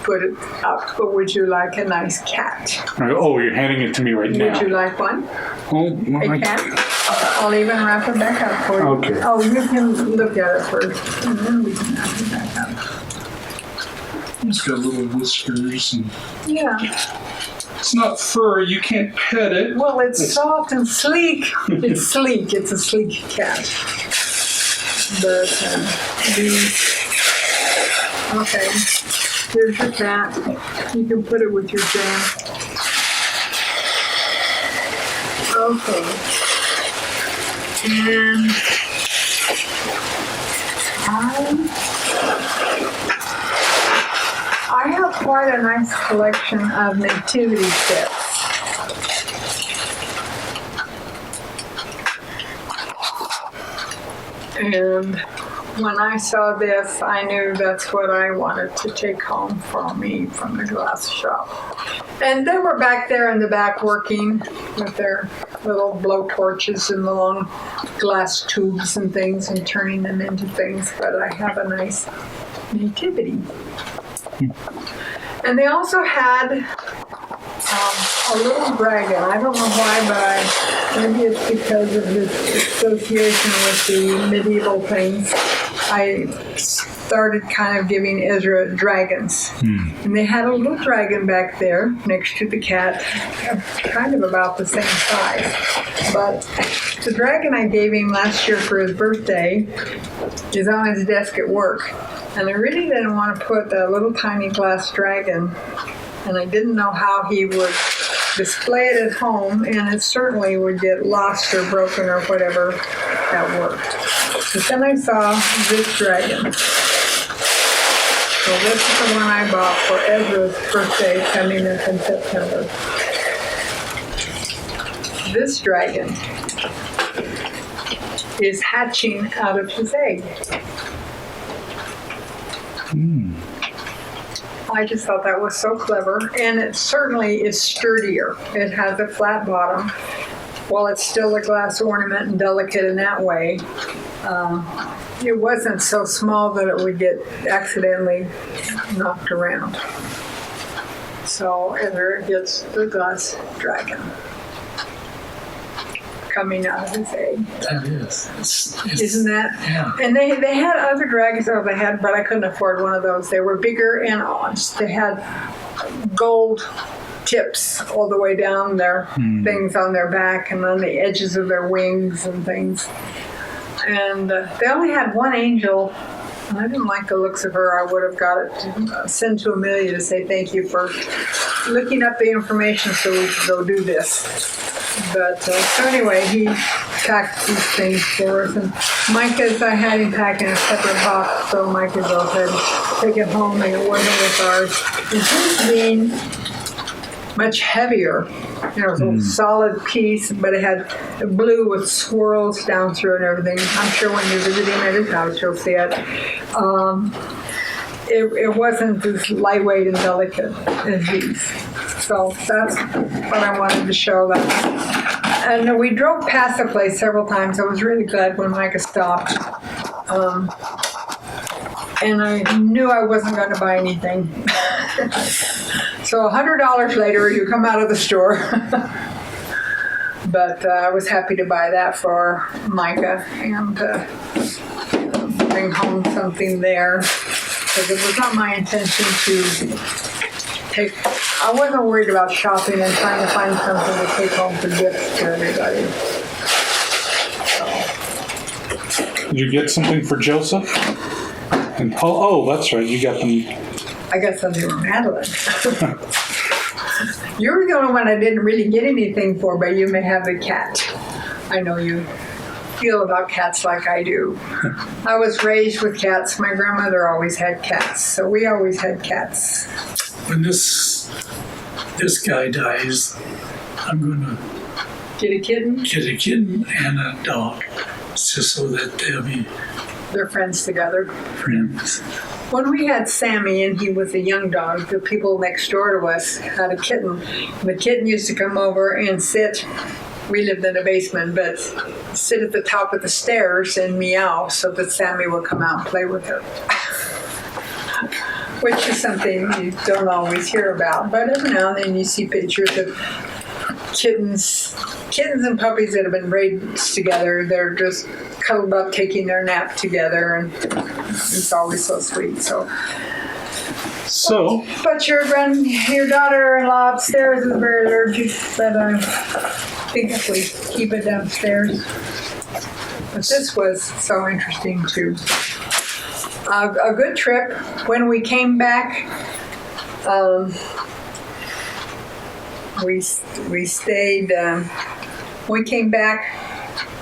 put it up. But would you like a nice cat? Oh, you're handing it to me right now. Would you like one? Oh, well, A cat? I'll even wrap it back up for you. Okay. Oh, you can look at it first, and then we can wrap it back up. It's got little whiskers. And Yeah. it's not fur. You can't pet it. Well, it's soft and sleek. It's sleek. It's a sleek cat. But okay. Here's your cat. You can put it with your jam. Okay. And I have brought quite a nice collection of nativity sets. And when I saw this, I knew that's what I wanted to take home for me from the glass shop. And they were back there in the back working with their little blow torches and the long glass tubes and things and turning them into things. But I have a nice nativity. And they also had a little dragon. I don't know why, but maybe it's because of this association with the medieval things. I started kind of giving Ezra dragons. And they had a little dragon back there next to the cat, kind of about the same size. But the dragon I gave him last year for his birthday is on his desk at work. And I really didn't want to put that little tiny glass dragon, and I didn't know how he would display it at home, and it certainly would get lost or broken or whatever at work. But then I saw this dragon. So this is the one I bought for Ezra's birthday coming up in September. This dragon is hatching out of his egg. I just thought that was so clever, and it certainly is sturdier. It has a flat bottom. While it's still a glass ornament and delicate in that way, it wasn't so small that it would get accidentally knocked around. So there gets the glass dragon coming out of his egg. That is. Isn't that? Yeah. And they had other dragons that they had, but I couldn't afford one of those. They were bigger and they had gold tips all the way down their things on their back and on the edges of their wings and things. And they only had one angel. And I didn't like the looks of her. I would have got it to send to Amelia to say thank you for looking up the information so we could go do this. But so anyway, he packed these things for us. And Micah's, I had him pack in a separate box, so Micah goes ahead and take it home, and it wasn't with ours. And his being much heavier. You know, it was a solid piece, but it had blue with swirls down through and everything. I'm sure when you're visiting at his house, you'll see it. It wasn't as lightweight and delicate as these. So that's what I wanted to show that. And we drove past the place several times. I was really glad when Micah stopped. And I knew I wasn't going to buy anything. So $100 later, you come out of the store. But I was happy to buy that for Micah and bring home something there. Because it was not my intention to I wasn't worried about shopping and trying to find something to take home for gifts to everybody. So. Did you get something for Joseph? And oh, that's right. You got them. I got something for Madeline. You're the only one I didn't really get anything for, but you may have a cat. I know you feel about cats like I do. I was raised with cats. My grandmother always had cats, so we always had cats. When this guy dies, I'm going to get a kitten and a dog, just so that they'll be they're friends together. Friends. When we had Sammy and he was a young dog, the people next door to us had a kitten. The kitten used to come over and sit. We lived in a basement, but sit at the top of the stairs and meow so that Sammy would come out and play with her. Which is something you don't always hear about. But every now and then you see pictures of kittens and puppies that have been raised together. They're just cuddled up taking their nap together, and it's always so sweet. So but your daughter-in-law upstairs is very allergic, but I think if we keep it downstairs. But this was so interesting too. A good trip. When we came back, we stayed. We came back.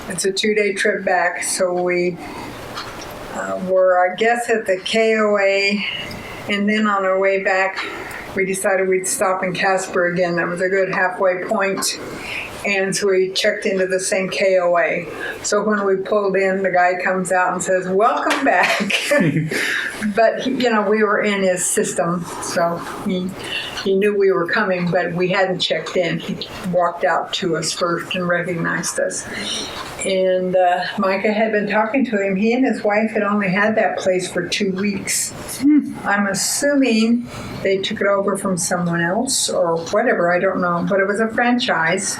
It's a 2-day trip back, so we were, I guess, at the KOA And then on our way back, we decided we'd stop in Casper again. That was a good halfway point. And so we checked into the same KOA. So when we pulled in, the guy comes out and says, "Welcome back." But, we were in his system, so he knew we were coming, but we hadn't checked in. He walked out to us first and recognized us. And Micah had been talking to him. He and his wife had only had that place for 2 weeks. I'm assuming they took it over from someone else or whatever. I don't know. But it was a franchise.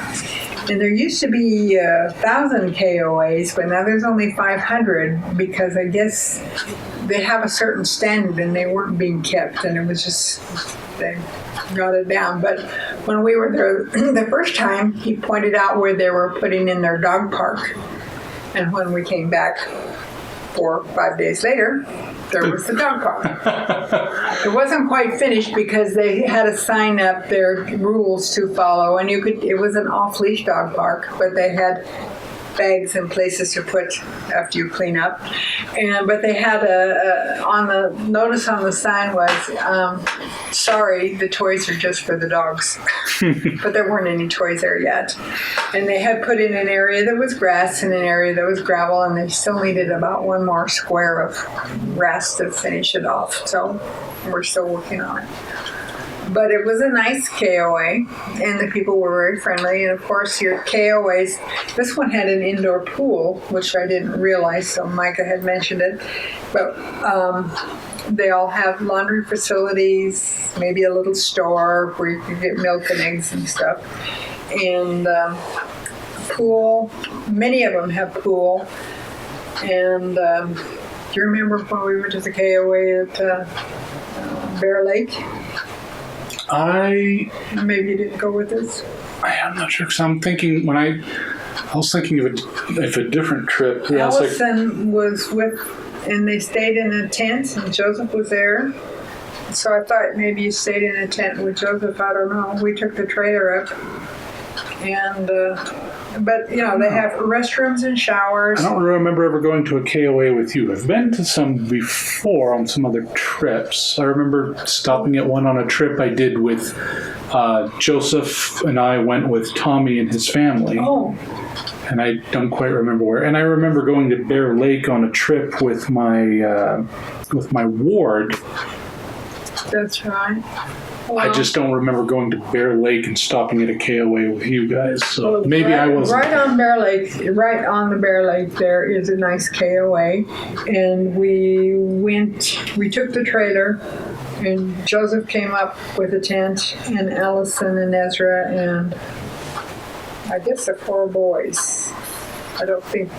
And there used to be 1,000 KOAs, but now there's only 500 because I guess they have a certain standard and they weren't being kept. And it was just, they got it down. But when we were there the first time, he pointed out where they were putting in their dog park. And when we came back 4 or 5 days later, there was the dog park. It wasn't quite finished because they had a sign up their rules to follow, and it was an off-leash dog park, but they had bags and places to put after you clean up. But they had on the notice on the sign was, sorry, the toys are just for the dogs. But there weren't any toys there yet. And they had put in an area that was grass and an area that was gravel, and they still needed about one more square of grass to finish it off. So we're still working on it. But it was a nice KOA, and the people were very friendly. And of course, your KOAs, this one had an indoor pool, which I didn't realize, so Micah had mentioned it. But they all have laundry facilities, maybe a little store where you can get milk and eggs and stuff. And pool, many of them have pool. And do you remember when we went to the KOA at Bear Lake? Maybe you didn't go with us. I'm not sure because I'm thinking I was thinking of a different trip. Allison was with, and they stayed in a tent, and Joseph was there. So I thought maybe you stayed in a tent with Joseph. I don't know. We took the trailer up, and but they have restrooms and showers. I don't remember ever going to a KOA with you. I've been to some before on some other trips. I remember stopping at one on a trip I did with Joseph, and I went with Tommy and his family. Oh. And I don't quite remember where. And I remember going to Bear Lake on a trip with my ward. That's right. Well, I just don't remember going to Bear Lake and stopping at a KOA with you guys. So maybe I wasn't. Right on the Bear Lake, there is a nice KOA. And we took the trailer, and Joseph came up with a tent, and Allison and Ezra, and I guess the 4 boys. I don't think.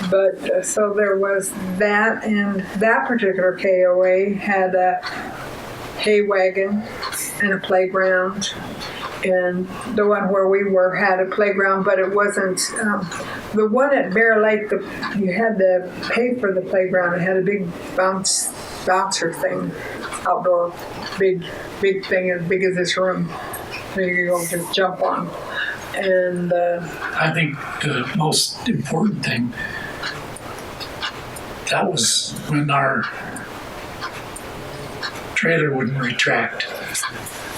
But so there was that, and that particular KOA had a hay wagon and a playground, and the one where we were had a playground, but it wasn't the one at Bear Lake. You had to pay for the playground. It had a big bouncer thing, outdoor, big thing as big as this room, so you could go just jump on. And I think the most important thing, that was when our trailer wouldn't retract.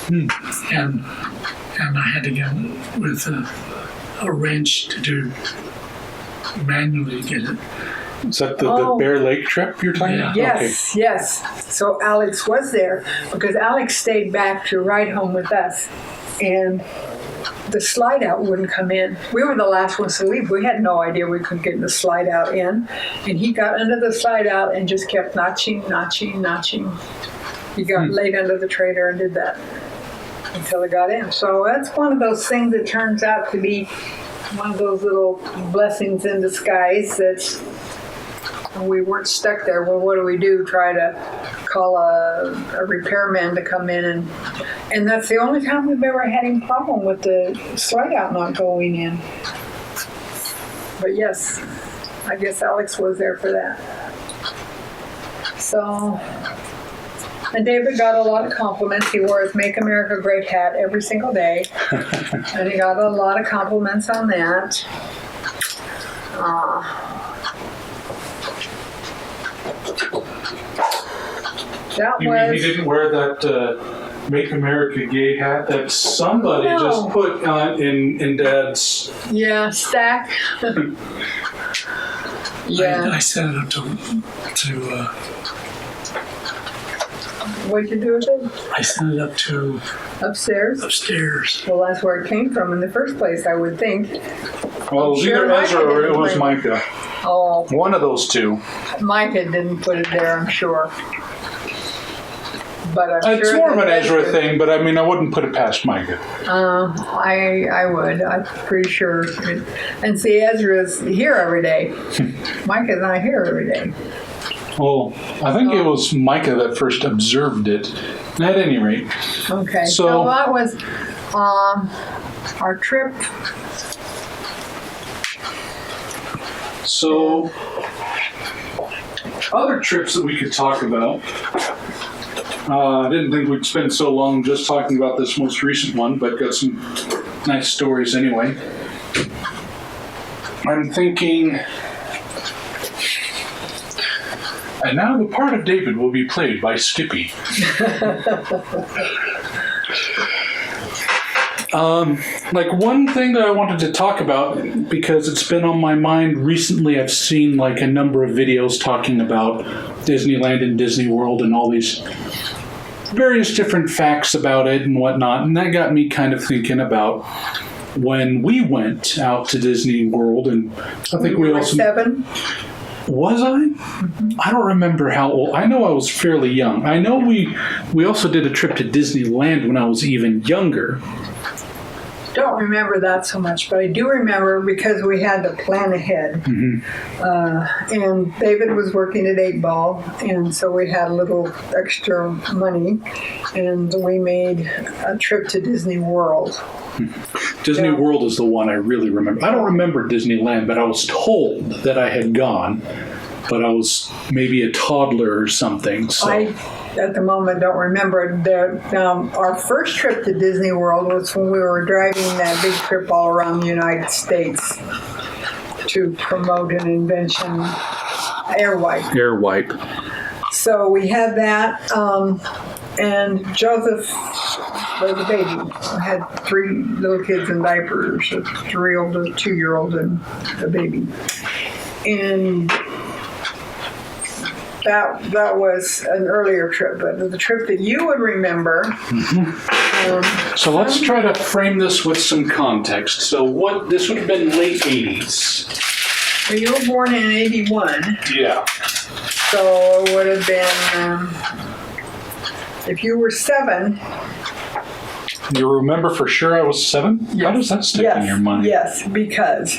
And I had to get with a wrench to manually get it. Is that the Bear Lake trip you're talking about? Yes, Okay. yes. So Alex was there because Alex stayed back to ride home with us. And the slide out wouldn't come in. We were the last ones to leave. We had no idea we could get the slide out in. And he got under the slide out and just kept notching. He got laid under the trailer and did that until it got in. So that's one of those things that turns out to be one of those little blessings in disguise that we weren't stuck there. Well, what do? Try to call a repairman to come in, and that's the only time we've ever had any problem with the slide out not going in. But yes, I guess Alex was there for that. So, and David got a lot of compliments. He wore his Make America Great hat every single day, and he got a lot of compliments on that. That You mean he was didn't wear that Make America Gay hat that somebody No. just put in Dad's? stack. I sent it up to What'd you do with it? I sent it up to Upstairs? upstairs. Well, that's where it came from in the first place, I would think. Well, it was Sure, either Ezra Micah or it didn't was bring- Micah. Oh, One of those two. Micah didn't put it there, I'm sure. But I'm It's sure more of that an Ezra thing, but I mean, I wouldn't put it past Micah. I would. I'm pretty sure. And see, Ezra's here every day. Micah's not here every day. Well, I think it was Micah that first observed it. At any rate, Okay. So- So that was our trip. so other trips that we could talk about. I didn't think we'd spend so long just talking about this most recent one, but got some nice stories anyway. I'm thinking, and now the part of David will be played by Skippy. Like one thing that I wanted to talk about, because it's been on my mind recently, I've seen like a number of videos talking about Disneyland and Disney World and all these various different facts about it and whatnot, and that got me kind of thinking about when we went out to Disney World, and I think we were also 7. was I? I don't remember how old. I know I was fairly young. I know we also did a trip to Disneyland when I was even younger. Don't remember that so much, but I do remember because we had to plan ahead. And David was working at 8 Ball, and so we had a little extra money, and we made a trip to Disney World. Disney Yeah. World is the one I really remember. I don't remember Disneyland, but I was told that I had gone, but I was maybe a toddler or something. So I, at the moment, don't remember. Our first trip to Disney World was when we were driving that big trip all around the United States to promote an invention, air wipe. air wipe. So we had that, and Joseph was a baby. I had 3 little kids in diapers, a 3-year-old, a 2-year-old, and a baby. And that was an earlier trip, but the trip that you would remember. So let's try to frame this with some context. So this would have been late 80s. Well, you were born in 81, Yeah. so it would have been, if you were 7. You remember for sure I was 7? How does that stick in your mind? Yes, because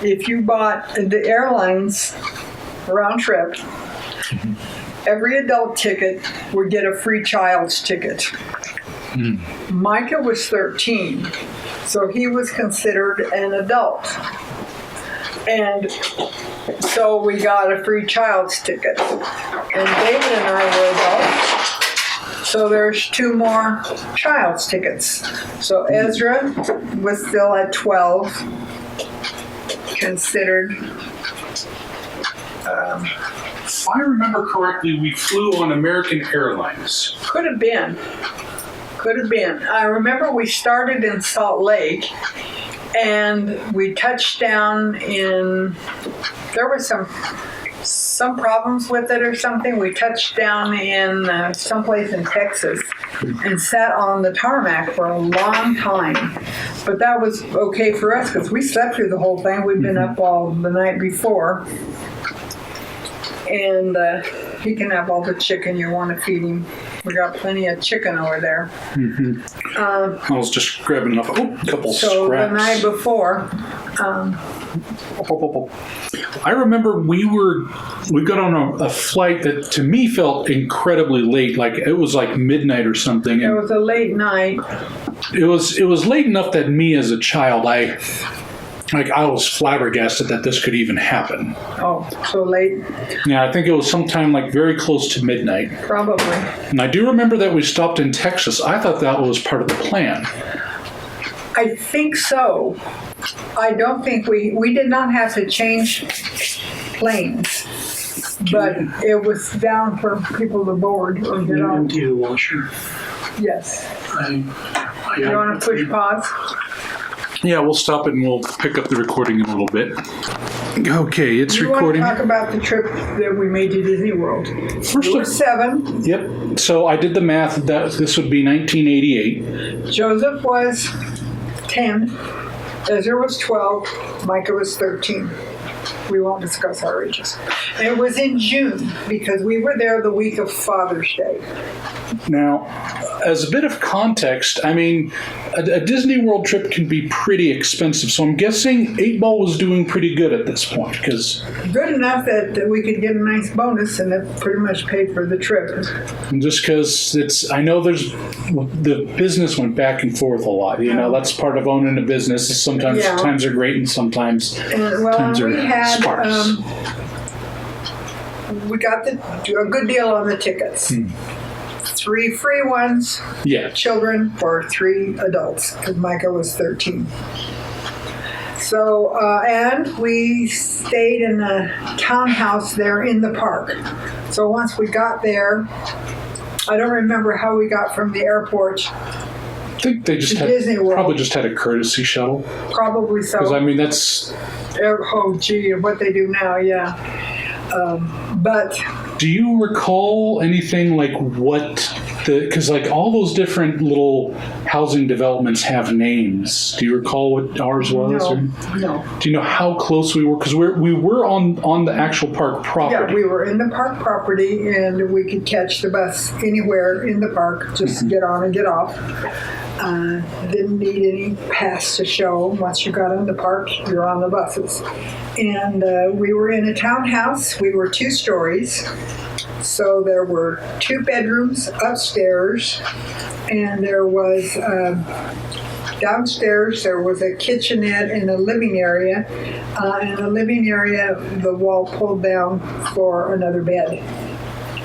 if you bought the airlines round trip, every adult ticket would get a free child's ticket. Micah was 13, so he was considered an adult. And so we got a free child's ticket. And David and I were adults, so there's 2 more child's tickets. So Ezra was still at 12, considered. If I remember correctly, we flew on American Airlines. Could have been. I remember we started in Salt Lake, and we touched down in. There was some problems with it or something. We touched down in someplace in Texas and sat on the tarmac for a long time. But that was okay for us because we slept through the whole thing. We'd been up all the night before. And he can have all the chicken you want to feed him. We got plenty of chicken over there. I was just grabbing a couple So scraps. the night before, I remember we got on a flight that to me felt incredibly late, like it was like midnight or something. it And was a late night. it was late enough that me as a child, I was flabbergasted that this could even happen. Oh, so late? Yeah, I think it was sometime like very close to midnight. Probably. And I do remember that we stopped in Texas. I thought that was part of the plan. I think so. I don't think we did not have to change planes. but it was down for people to board or get on. Empty the washer. Yes. I You want to push pause? Yeah, we'll stop it and we'll pick up the recording in a little bit. Okay, it's You recording. want to talk about the trip that we made to Disney World? First You were of 7. Yep. So I did the math that this would be 1988. Joseph was 10. Ezra was 12. Micah was 13. We won't discuss our ages. And it was in June because we were there the week of Father's Day. Now, as a bit of context, I mean, a Disney World trip can be pretty expensive. So I'm guessing 8 Ball was doing pretty good at this point because Good enough that we could get a nice bonus, and it pretty much paid for the trip. just because I know the business went back and forth a lot. You know, that's part of owning a business. Sometimes Yeah. times are great and sometimes times are We had sparse. we got a good deal on the tickets. 3 free ones, Yeah. children, for 3 adults, because Micah was 13. So, and we stayed in a townhouse there in the park. So once we got there, I don't remember how we got from the airport, I think they just Disney World. probably just had a courtesy shuttle. probably so. Because I mean, that's. Oh, gee, what they do now, yeah. But Do you recall anything like what because like all those different little housing developments have names. Do you recall what ours was? no. Do you know how close we were? Because we were on the actual park property. Yeah, we were in the park property, and we could catch the bus anywhere in the park, just get on and get off. Didn't need any pass to show. Once you got in the park, you're on the buses. And we were in a townhouse. We were 2 stories. So there were 2 bedrooms upstairs, and there was downstairs there was a kitchenette and a living area. In the living area, the wall pulled down for another bed.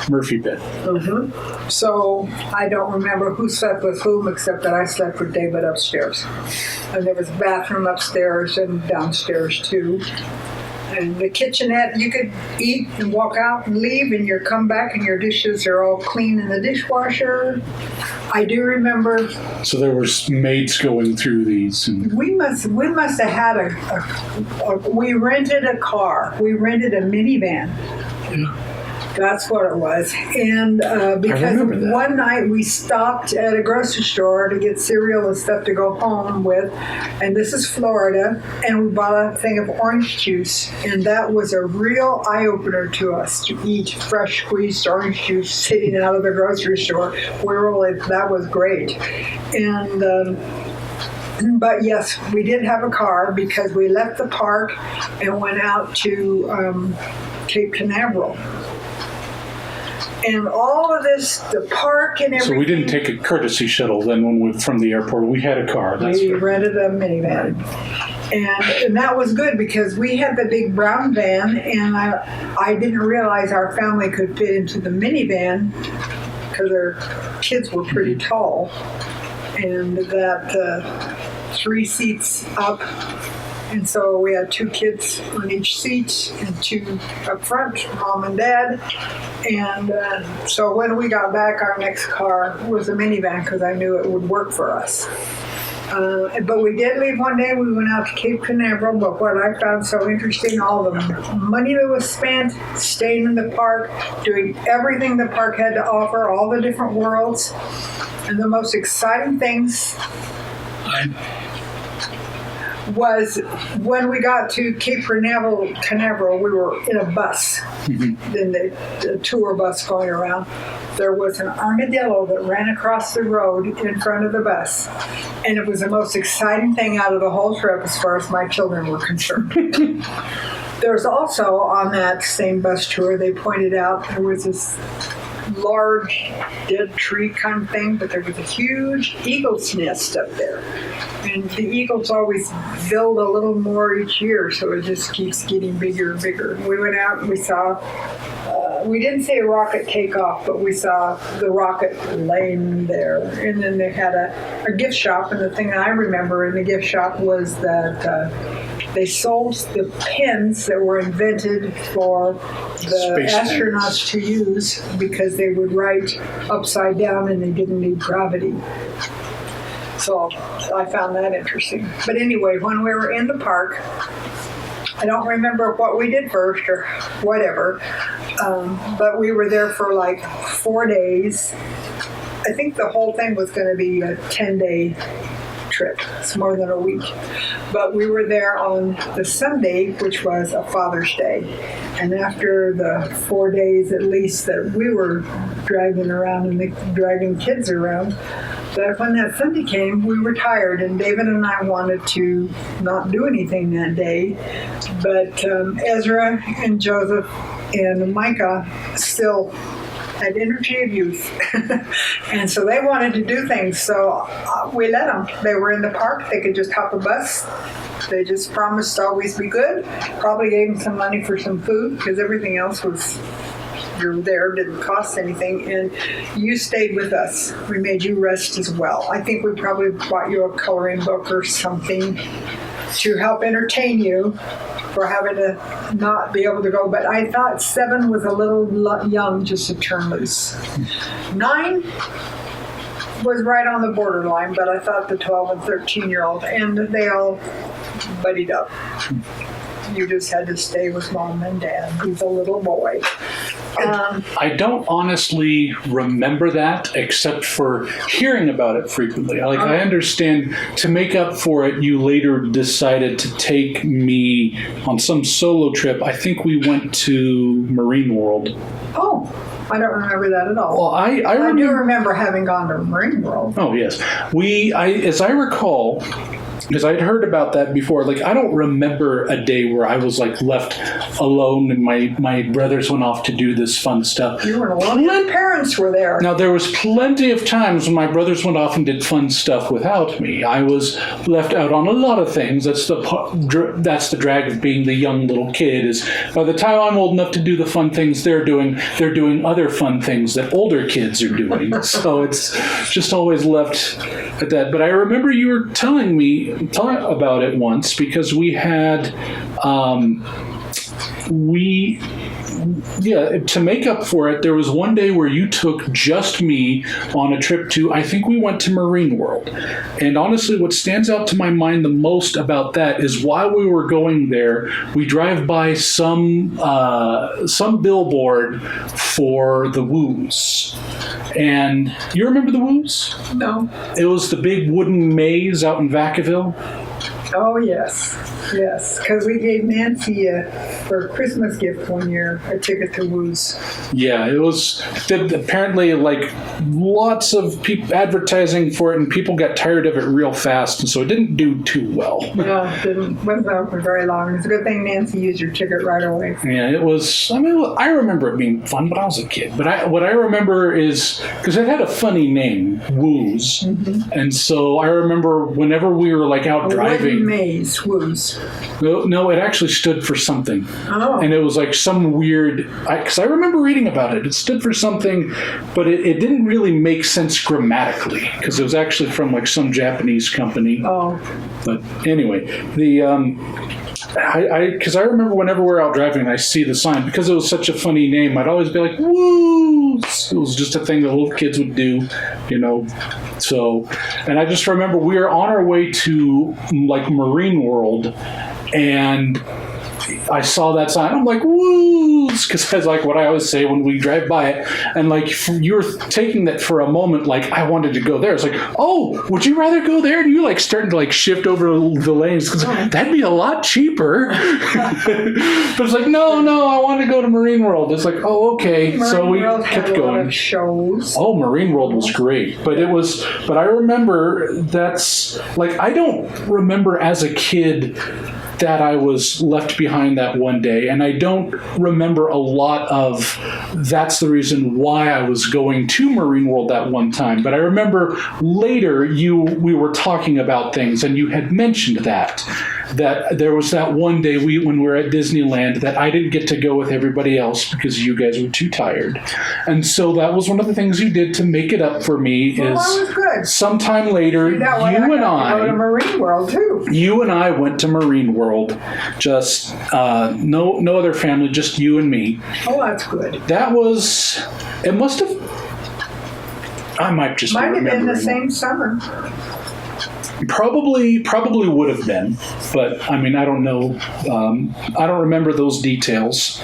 Murphy bed. Mm-hmm. So I don't remember who slept with whom, except that I slept with David upstairs. And there was a bathroom upstairs and downstairs too. And the kitchenette, you could eat and walk out and leave, and you come back and your dishes are all clean in the dishwasher. I do remember. So there was maids going through these. And We must have had we rented a car. We rented a minivan. Yeah. That's what it was. And because remember that. one night we stopped at a grocery store to get cereal and stuff to go home with, and this is Florida, and we bought a thing of orange juice, and that was a real eye-opener to us, to eat fresh squeezed orange juice sitting out of the grocery store. We were like, that was great. And but yes, we did have a car because we left the park and went out to Cape Canaveral. And all of this, the park and everything. so we didn't take a courtesy shuttle then when we from the airport. We had a car. That's We right. rented a minivan. And that was good because we had the big brown van, and I didn't realize our family could fit into the minivan because our kids were pretty tall. And that 3 seats up. And so we had 2 kids on each seat and 2 up front, mom and dad. And so when we got back, our next car was a minivan because I knew it would work for us. But we did leave one day. We went out to Cape Canaveral. But what I found so interesting, all the money that was spent staying in the park, doing everything the park had to offer, all the different worlds. And the most exciting things was when we got to Cape Canaveral, we were in a bus, in the tour bus going around. There was an armadillo that ran across the road in front of the bus, and it was the most exciting thing out of the whole trip as far as my children were concerned. There's also, on that same bus tour, they pointed out there was this large dead tree kind of thing, but there was a huge eagle's nest up there. And the eagles always build a little more each year, so it just keeps getting bigger and bigger. We went out and we saw, we didn't see a rocket take off, but we saw the rocket laying there. And then they had a gift shop, and the thing I remember in the gift shop was that they sold the pins that were invented for the Space astronauts to use because they would write upside down and they didn't need gravity. So I found that interesting. But anyway, when we were in the park, I don't remember what we did first or whatever, but we were there for like 4 days. I think the whole thing was going to be a 10-day trip. It's more than a week. But we were there on the Sunday, which was a Father's Day. And after the 4 days at least that we were driving around and dragging kids around, that when that Sunday came, we were tired, and David and I wanted to not do anything that day. But Ezra and Joseph and Micah still had energy of youth. And so they wanted to do things. So we let them. They were in the park. They could just hop a bus. They just promised to always be good. Probably gave them some money for some food because everything else was, you're there, didn't cost anything. And you stayed with us. We made you rest as well. I think we probably bought you a coloring book or something to help entertain you for having to not be able to go. But I thought 7 was a little young just to turn loose. 9 was right on the borderline, but I thought the 12 and 13-year-old, and they all buddied up. You just had to stay with Mom and Dad. He's a little boy. I don't honestly remember that except for hearing about it frequently. I understand to make up for it, you later decided to take me on some solo trip. I think we went to Marine World. Oh, I don't remember that at all. Well, I do remember having gone to Marine World. Oh, yes. As I recall, because I'd heard about that before, I don't remember a day where I was left alone and my brothers went off to do this fun stuff. You weren't alone. Your parents were there. Now, there was plenty of times when my brothers went off and did fun stuff without me. I was left out on a lot of things. That's the drag of being the young little kid, is by the time I'm old enough to do the fun things they're doing other fun things that older kids are doing. So it's just always left at that. But I remember you were telling me about it once because we had to make up for it, there was one day where you took just me on a trip to, I think we went to Marine World. And honestly, what stands out to my mind the most about that is while we were going there, we drive by some billboard for the Woos. And you remember the Woos? No. It was the big wooden maze out in Vacaville. Oh, yes. Yes, because we gave Nancy for a Christmas gift one year a ticket to Woos. Yeah, it was apparently lots of advertising for it, and people got tired of it real fast, and so it didn't do too well. No, it wasn't out for very long. It's a good thing Nancy used your ticket right away. Yeah, it was. I mean, I remember it being fun, but I was a kid. But what I remember is because it had a funny name, Woos, and so I remember whenever we were out driving. Maze, Woos. No, it actually stood for something. Oh. And it was some weird, because I remember reading about it. It stood for something, but it didn't really make sense grammatically, because it was actually from some Japanese company. Oh. But anyway, because I remember whenever we're out driving, I see the sign, because it was such a funny name, I'd always be like, woo! It was just a thing that little kids would do, So, and I just remember we were on our way to Marine World, and I saw that sign. I'm like, woo! Because that's what I always say when we drive by it. And you were taking that for a moment, I wanted to go there. It's oh, would you rather go there? And you starting to shift over the lanes because that'd be a lot cheaper. But it's no, I want to go to Marine World. It's oh, okay. Marine so we World kept had going. A lot of shows. Oh, Marine World was great, but I remember that's I don't remember as a kid that I was left behind that one day, and I don't remember a lot of that's the reason why I was going to Marine World that one time. But I remember later we were talking about things, and you had mentioned that. that there was that one day when we were at Disneyland that I didn't get to go with everybody else because you guys were too tired. And so that was one of the things you did to make it up for me. Well, is that was good. sometime later, That way you and got to go to Marine World too. you and I went to Marine World, just no other family, just you and me. Oh, that's good. That was, it must have, I might just Might have been the remembering. same summer. Probably would have been, but I mean, I don't know. I don't remember those details,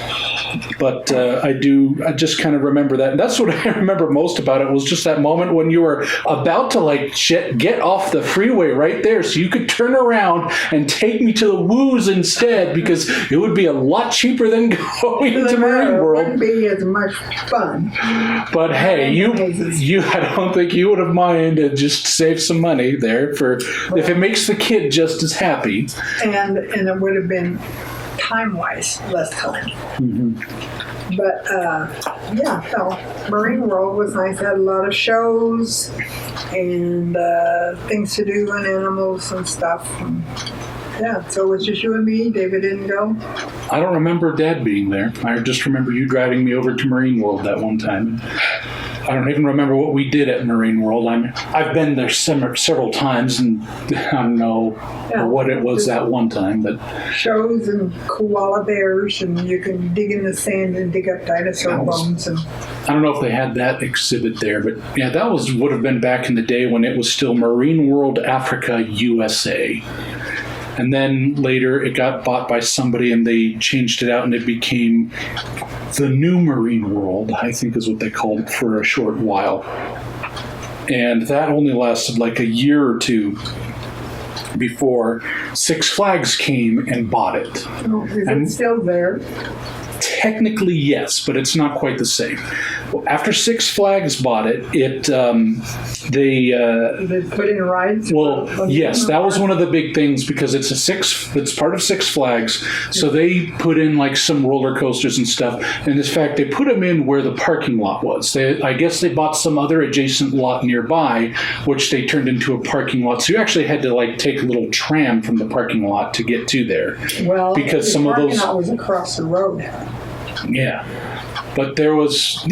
but I just kind of remember that. And that's what I remember most about it was just that moment when you were about to like get off the freeway right there so you could turn around and take me to the Woos instead because it would be a lot cheaper than going to Marine It World. wouldn't be as much fun. But hey, you I don't think you would have minded just save some money there for if it makes the kid just as happy. And it would have been time-wise less time. Mm-hmm. But yeah, so Marine World was nice. It had a lot of shows and things to do and animals and stuff. And, yeah, so it was just you and me. David didn't go. I don't remember Dad being there. I just remember you driving me over to Marine World that one time. I don't even remember what we did at Marine World. I've been there several times, and I don't know what it was that one time. But shows and koala bears, and you can dig in the sand and dig up dinosaur bones. And I don't know if they had that exhibit there, but yeah, that would have been back in the day when it was still Marine World Africa USA. And then later it got bought by somebody and they changed it out and it became the New Marine World, I think is what they called it for a short while. And that only lasted like a year or two before Six Flags came and bought it. is it still there? Technically, yes, but it's not quite the same. After Six Flags bought it, they put in rides. Well, yes, that was one of the big things because it's part of Six Flags. So they put in like some roller coasters and stuff. And in fact, they put them in where the parking lot was. I guess they bought some other adjacent lot nearby, which they turned into a parking lot. So you actually had to like take a little tram from the parking lot to get to there. Well, because some of those parking lot was across the road. Yeah. But there was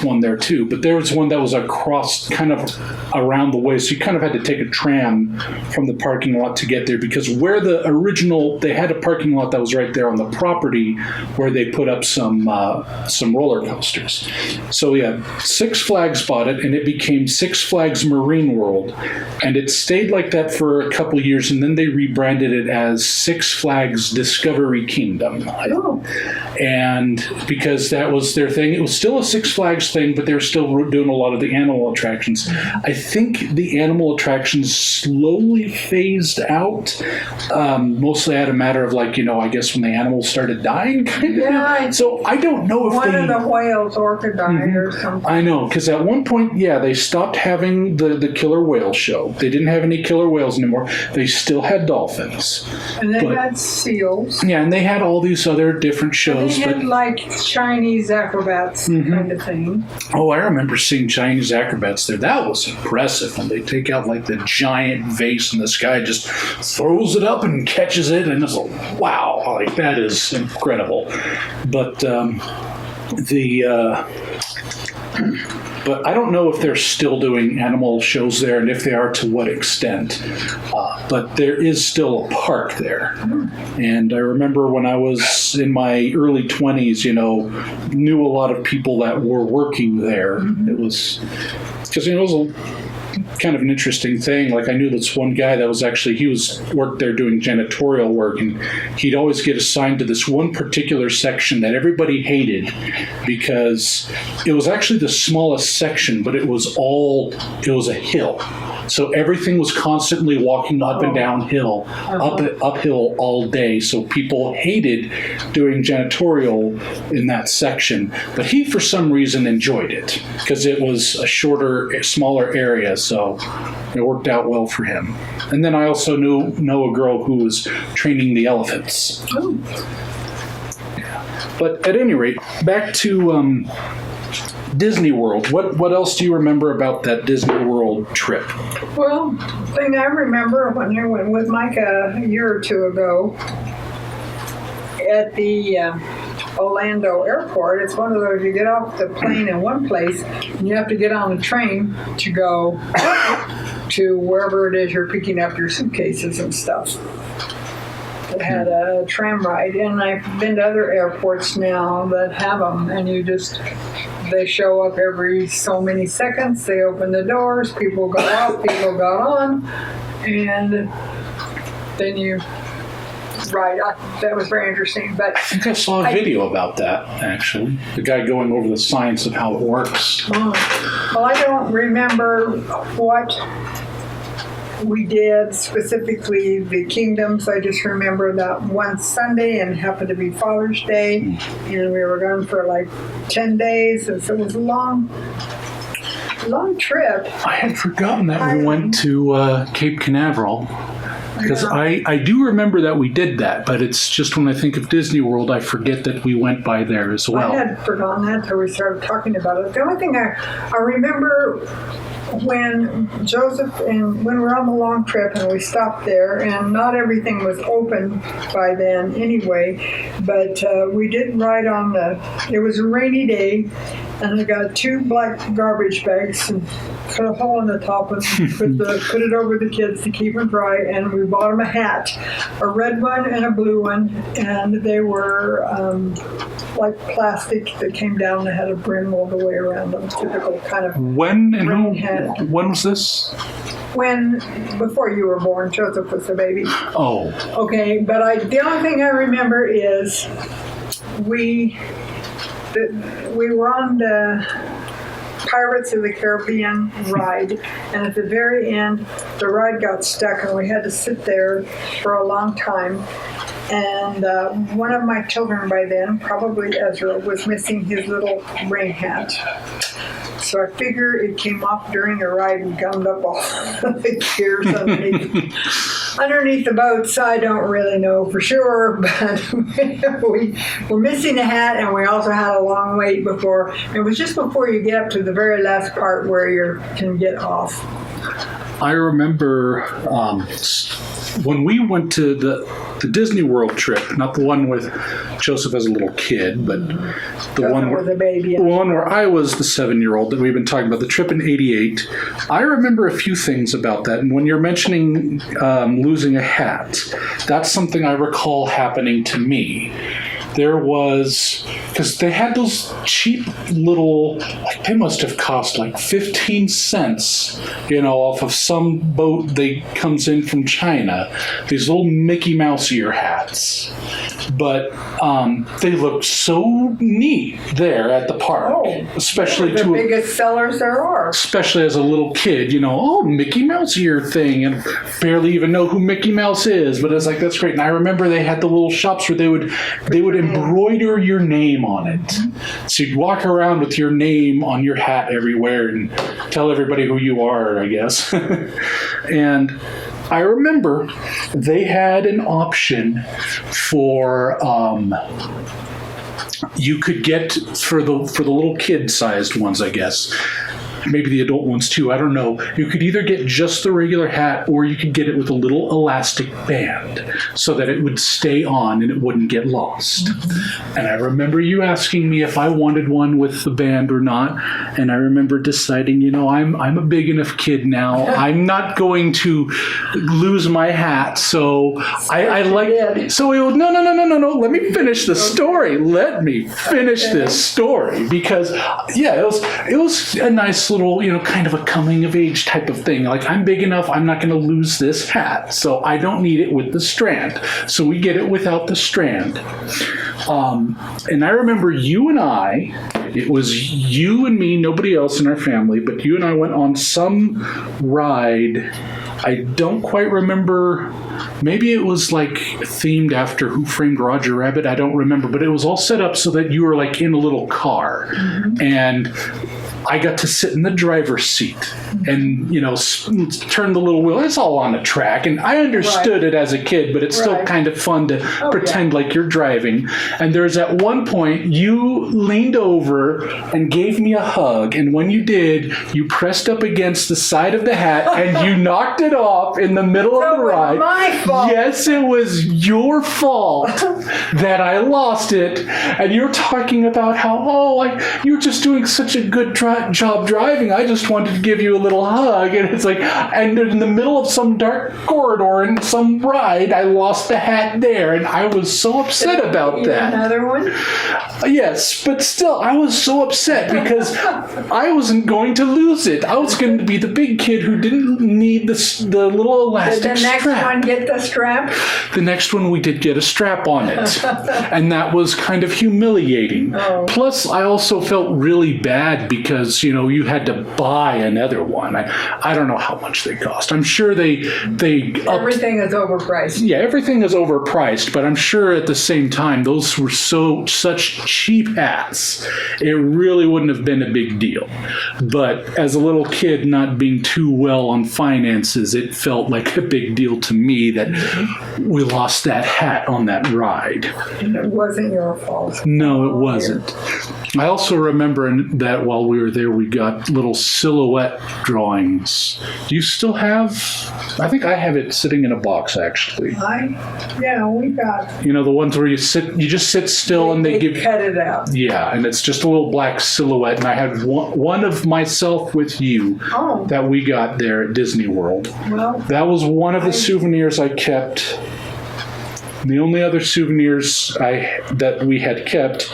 one there too, but there was one that was across kind of around the way. So you kind of had to take a tram from the parking lot to get there because where they had a parking lot that was right there on the property where they put up some roller coasters. So yeah, Six Flags bought it and it became Six Flags Marine World. And it stayed like that for a couple of years and then they rebranded it as Six Flags Discovery Kingdom. Oh. And because that was their thing, it was still a Six Flags thing, but they were still doing a lot of the animal attractions. I think the animal attractions slowly phased out, mostly out of a matter of like, I guess when the animals started dying, kind of. Yeah. So I don't know if one of the whales orca died or something. I know, because at one point, they stopped having the killer whale show. They didn't have any killer whales anymore. They still had dolphins. And they had seals. Yeah, and they had all these other different shows. They had like Chinese acrobats kind of thing. Oh, I remember seeing Chinese acrobats there. That was impressive when they take out like the giant vase and this guy just throws it up and catches it, and it's like, wow, like that is incredible. But but I don't know if they're still doing animal shows there, and if they are, to what extent. But there is still a park there. And I remember when I was in my early 20s, knew a lot of people that were working there. It was, because it was kind of an interesting thing. Like I knew this one guy that was actually, worked there doing janitorial work, and he'd always get assigned to this one particular section that everybody hated because it was actually the smallest section, but it was a hill. So everything was constantly walking up and downhill, uphill all day. So people hated doing janitorial in that section. But he, for some reason, enjoyed it because it was a smaller area. So it worked out well for him. And then I also know a girl who was training the elephants. But at any rate, back to Disney World. What else do you remember about that Disney World trip? Well, thing I remember when I went with Mike a year or two ago at the Orlando airport, it's one of those, you get off the plane in one place and you have to get on a train to go to wherever it is you're picking up your suitcases and stuff. It had a tram ride, and I've been to other airports now that have them, and they show up every so many seconds. They open the doors, people go out, people go on, and then you ride. That was very interesting. But I think I saw a video about that, actually. The guy going over the science of how it works. Well, I don't remember what we did specifically the kingdoms. I just remember that one Sunday, and it happened to be Father's Day, and we were gone for like 10 days, and so it was a long trip. I had forgotten that we went to Cape Canaveral. Because I do remember that we did that, but it's just when I think of Disney World, I forget that we went by there as well. I had forgotten that until we started talking about it. The only thing I remember when Joseph and when we were on the long trip and we stopped there, and not everything was open by then anyway, but we did ride on it was a rainy day, and I got 2 black garbage bags and cut a hole in the top and put it over the kids to keep them dry, and we bought them a hat, a red one and a blue one, and they were like plastic that came down and had a brim all the way around them, typical kind of rain hat. When was this? Before you were born. Joseph was a baby. Oh. Okay, but the only thing I remember is we were on the Pirates of the Caribbean ride, and at the very end, the ride got stuck, and we had to sit there for a long time. And one of my children by then, probably Ezra, was missing his little rain hat. So I figure it came off during the ride and gummed up all the gears underneath the boat. So I don't really know for sure, but we were missing a hat, and we also had a long wait before. It was just before you get up to the very last part where you can get off. I remember when we went to the Disney World trip, not the one with Joseph as a little kid, but the one where I was the 7-year-old that we've been talking about, the trip in '88. I remember a few things about that. And when you're mentioning losing a hat, that's something I recall happening to me. There was, because they had those cheap little, like they must have cost like 15 cents, off of some boat that comes in from China. These little Mickey Mouse ear hats. But they looked so neat there at the park, especially the biggest sellers there are. Especially as a little kid, Mickey Mouse ear thing, and barely even know who Mickey Mouse is. But it's like, that's great. And I remember they had the little shops where they would embroider your name on it. So you'd walk around with your name on your hat everywhere and tell everybody who you are, I guess. And I remember they had an option for you could get for the little kid-sized ones, I guess. Maybe the adult ones too, I don't know. You could either get just the regular hat, or you could get it with a little elastic band so that it would stay on and it wouldn't get lost. Mm-hmm. And I remember you asking me if I wanted one with the band or not, and I remember deciding, I'm a big enough kid now. I'm not going to lose my hat, so I like. So it was, no. Let me finish the story. Let me finish this story, because it was a nice little, kind of a coming of age type of thing. Like, I'm big enough, I'm not going to lose this hat, so I don't need it with the strand. So we get it without the strand. And I remember you and it was you and me, nobody else in our family, but you and I went on some ride I don't quite remember. Maybe it was like themed after Who Framed Roger Rabbit. I don't remember, but it was all set up so that you were like in a little car, and I got to sit in the driver's seat and, turn the little wheel. It's all on a track. And I understood it as a kid, but it's still kind of fun to pretend like you're driving. And there's at one point, you leaned over and gave me a hug. And when you did, you pressed up against the side of the hat and you knocked it off in the middle of the ride. My fault. Yes, it was your fault that I lost it. And you're talking about how, you're just doing such a good job driving. I just wanted to give you a little hug. And it's like, and in the middle of some dark corridor in some ride, I lost the hat there. And I was so upset about that. Another one? Yes, but still, I was so upset because I wasn't going to lose it. I was going to be the big kid who didn't need the little elastic strap. Did the next one get the strap? The next one, we did get a strap on it. And that was kind of humiliating. Oh. Plus, I also felt really bad because, you had to buy another one. I don't know how much they cost. I'm sure they Everything is overpriced. Yeah, everything is overpriced, but I'm sure at the same time, those were such cheap hats. It really wouldn't have been a big deal. But as a little kid, not being too well on finances, it felt like a big deal to me that we lost that hat on that ride. And it wasn't your fault. No, it wasn't. I also remember that while we were there, we got little silhouette drawings. Do you still have? I think I have it sitting in a box, actually. We got. The ones where you just sit still and they give. Cut it out. Yeah, and it's just a little black silhouette. And I had one of myself with you that we got there at Disney World. Well, that was one of the souvenirs I kept. The only other souvenirs that we had kept,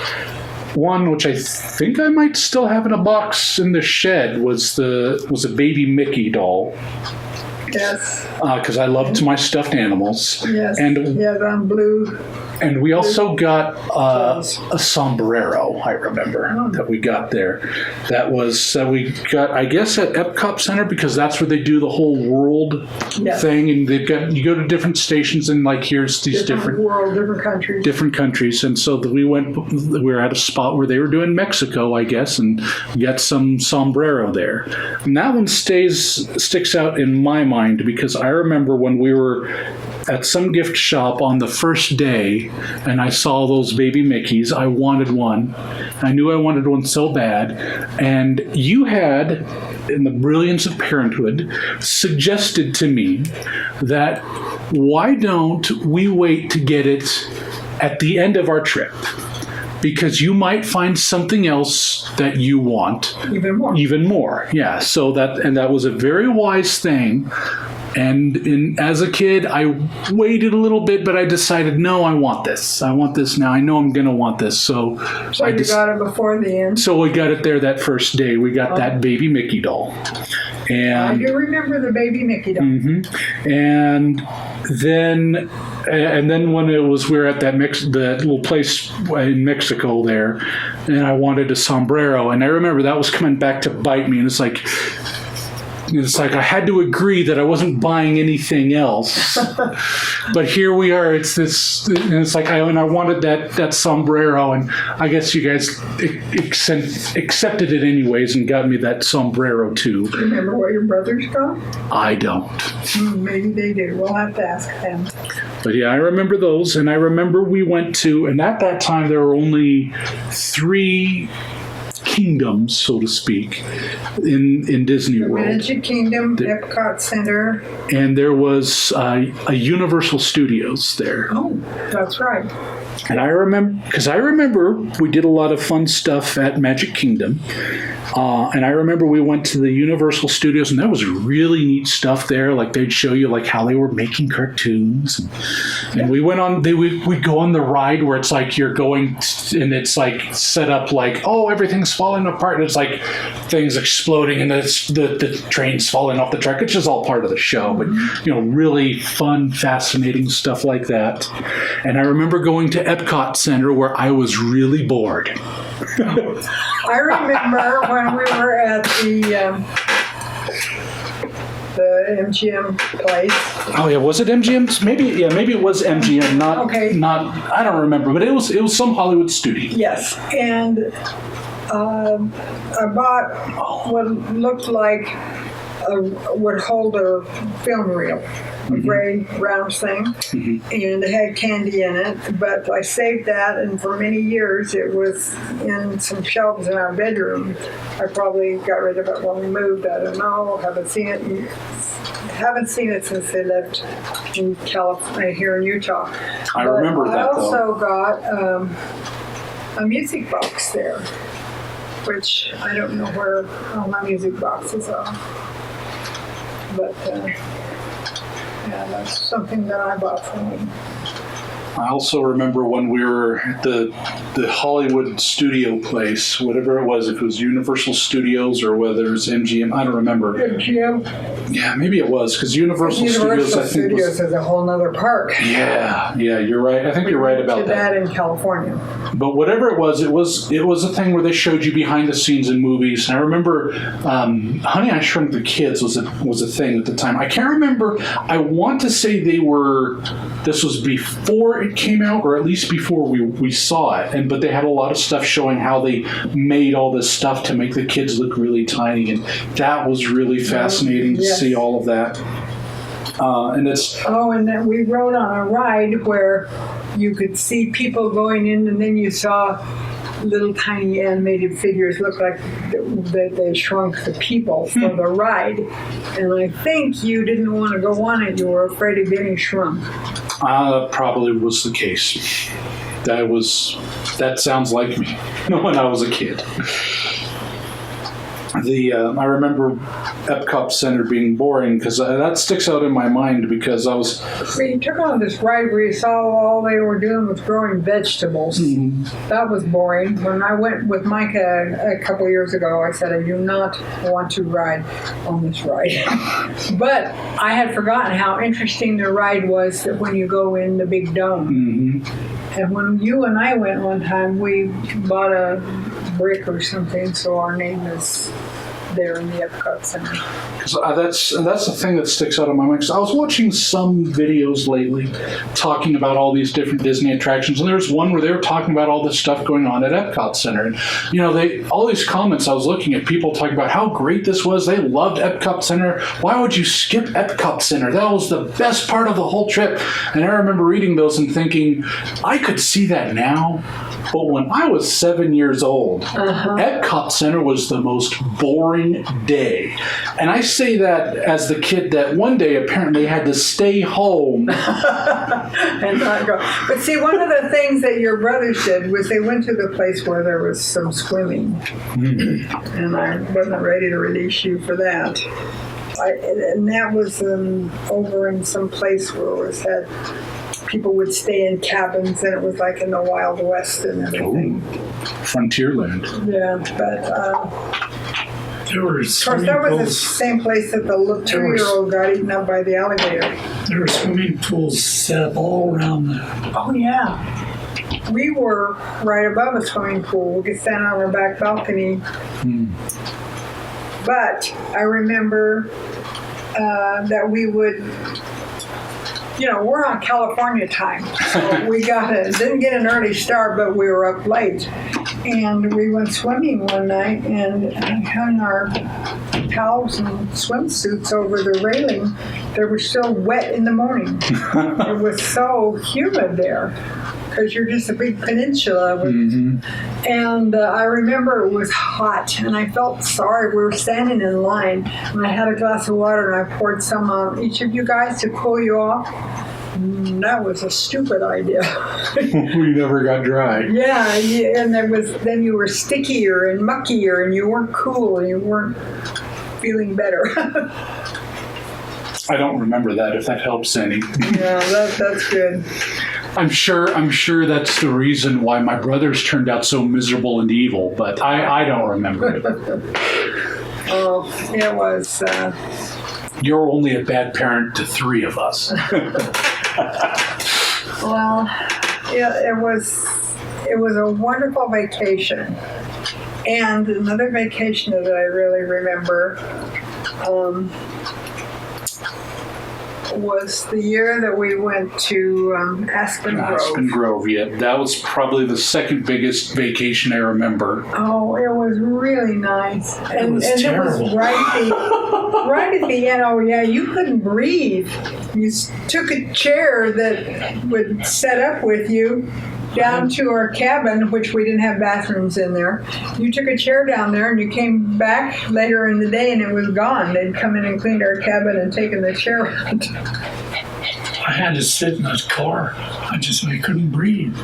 one which I think I might still have in a box in the shed, was a baby Mickey doll. Yes. Because I loved my stuffed animals. Yes. And on blue. And we also got a sombrero, I remember, that we got there. That we got, I guess, at Epcot Center, because that's where they do the whole world thing. And you go to different stations and here's these different world, different countries. And so we were at a spot where they were doing Mexico, I guess, and got some sombrero there. And that one sticks out in my mind because I remember when we were at some gift shop on the first day, and I saw those baby Mickeys. I wanted one. I knew I wanted one so bad. And you had, in the brilliance of parenthood, suggested to me that why don't we wait to get it at the end of our trip? Because you might find something else that you want. Even more. Yeah. So that was a very wise thing. And as a kid, I waited a little bit, but I decided, no, I want this. I want this now. I know I'm going to want this. So you got it before the end? So we got it there that first day. We got that baby Mickey doll. And I do remember the baby Mickey doll. Mm-hmm. And then when we were at that little place in Mexico there, and I wanted a sombrero. And I remember that was coming back to bite me. And it's like I had to agree that I wasn't buying anything else. But here we are. It's this, and it's like I wanted that sombrero, and I guess you guys accepted it anyways and got me that sombrero too. Do you remember what your brothers got? I don't. Maybe they do. We'll have to ask them. But yeah, I remember those, and I remember we went to, and at that time there were only 3 kingdoms, so to speak, in Disney World. Magic Kingdom, Epcot Center. And there was a Universal Studios there. Oh, that's right. And I remember we did a lot of fun stuff at Magic Kingdom. And I remember we went to the Universal Studios, and that was really neat stuff there. Like they'd show you how they were making cartoons, and we went on. We'd go on the ride where it's like you're going, and it's set up everything's falling apart, and it's like things exploding, and the trains falling off the track. It's just all part of the show, but really fun, fascinating stuff like that. And I remember going to Epcot Center where I was really bored. I remember when we were at the MGM place. Oh yeah, was it MGM? Maybe it was MGM. Not Okay. Not I don't remember, but it was some Hollywood studio. Yes, and I bought what looked like would hold a film reel, a gray round thing, and it had candy in it. But I saved that, and for many years it was in some shelves in our bedroom. I probably got rid of it when we moved. I don't know. Haven't seen it since they lived in California, here in Utah. I remember that, I though. also got a music box there, which I don't know where all my music boxes are. But yeah, that's something that I bought for me. I also remember when we were at the Hollywood studio place, whatever it was, if it was Universal Studios or whether it was MGM, I don't remember. MGM. Yeah, maybe it was, because Universal Studios, I think, Studios is a whole nother park. Yeah, you're right. I think you're right about that. In California. But whatever it was a thing where they showed you behind the scenes in movies. And I remember Honey, I Shrunk the Kids was a thing at the time. I can't remember. I want to say this was before it came out, or at least before we saw it. But they had a lot of stuff showing how they made all this stuff to make the kids look really tiny, and that was really fascinating to see all of that. And then we rode on a ride where you could see people going in, and then you saw little tiny animated figures look like they shrunk the people for the ride. And I think you didn't want to go on it. You were afraid of getting shrunk. That probably was the case. That sounds like me when I was a kid. I remember Epcot Center being boring because that sticks out in my mind because I was... We took on this ride where you saw all they were doing was growing vegetables. Mm-hmm. That was boring. When I went with Micah a couple years ago, I said, I do not want to ride on this ride. But I had forgotten how interesting the ride was that when you go in the big dome. Mm-hmm. And when you and I went one time, we bought a brick or something, so our name is there in the Epcot Center. Because that's the thing that sticks out in my mind. Because I was watching some videos lately talking about all these different Disney attractions, and there's one where they were talking about all this stuff going on at Epcot Center. And all these comments I was looking at, people talking about how great this was. They loved Epcot Center. Why would you skip Epcot Center? That was the best part of the whole trip. And I remember reading those and thinking, I could see that now. But when I was 7 years old, Epcot Center was the most boring day. And I say that as the kid that one day apparently had to stay home. And not go. But see, one of the things that your brothers did was they went to the place where there was some swimming. Mm-hmm. And I wasn't ready to release you for that. And that was over in some place where people would stay in cabins, and it was like in the Wild West and everything. Frontierland. Yeah, but there were of course that was the same place that the little 2-year-old got eaten up by the alligator. There were swimming pools set up all around there. Oh yeah, we were right above a swimming pool. We could stand on our back balcony. But I remember that we would. We're on California time, so we didn't get an early start, but we were up late. And we went swimming one night and hung our towels and swimsuits over the railing. They were still wet in the morning. It was so humid there because you're just a big peninsula. And I remember it was hot, and I felt sorry. We were standing in line, and I had a glass of water, and I poured some on each of you guys to cool you off. That was a stupid idea. We never got dry. Yeah, and then you were stickier and muckier, and you weren't cool, and you weren't feeling better. I don't remember that, if that helps any. Yeah, that's good. I'm sure that's the reason why my brothers turned out so miserable and evil, but I don't remember it. Oh, it was... You're only a bad parent to 3 of us. Well, yeah, it was a wonderful vacation. And another vacation that I really remember, was the year that we went to Aspen Grove. Aspen Grove, yeah. That was probably the second biggest vacation I remember. Oh, it was really nice. And was it terrible. was right at the end. Oh, yeah, you couldn't breathe. You took a chair that would set up with you down to our cabin, which we didn't have bathrooms in there. You took a chair down there and you came back later in the day and it was gone. They'd come in and cleaned our cabin and taken the chair out. I had to sit in that car. I couldn't breathe.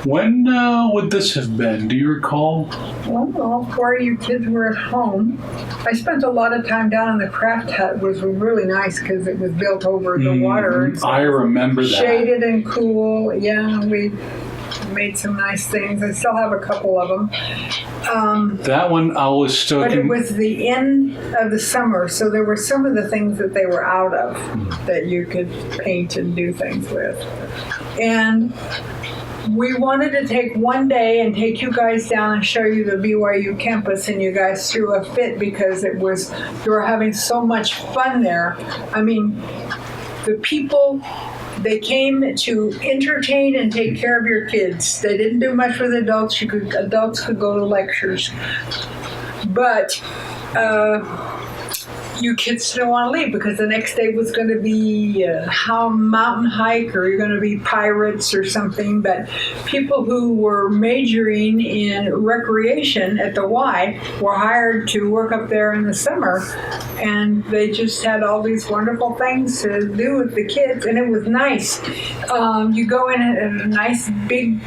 When would this have been? Do you recall? Well, before you kids were at home, I spent a lot of time down in the craft hut. It was really nice because it was built over the water. And so I remember that. shaded and cool. Yeah, we made some nice things. I still have a couple of them. That one I was stuck But it in. was the end of the summer, so there were some of the things that they were out of that you could paint and do things with. And we wanted to take one day and take you guys down and show you the BYU campus, and you guys threw a fit because you were having so much fun there. I mean, the people, they came to entertain and take care of your kids. They didn't do much for the adults. Adults could go to lectures. But you kids didn't want to leave because the next day was going to be a mountain hike, or you're going to be pirates or something. But people who were majoring in recreation at the Y were hired to work up there in the summer, and they just had all these wonderful things to do with the kids, and it was nice. You go in a nice big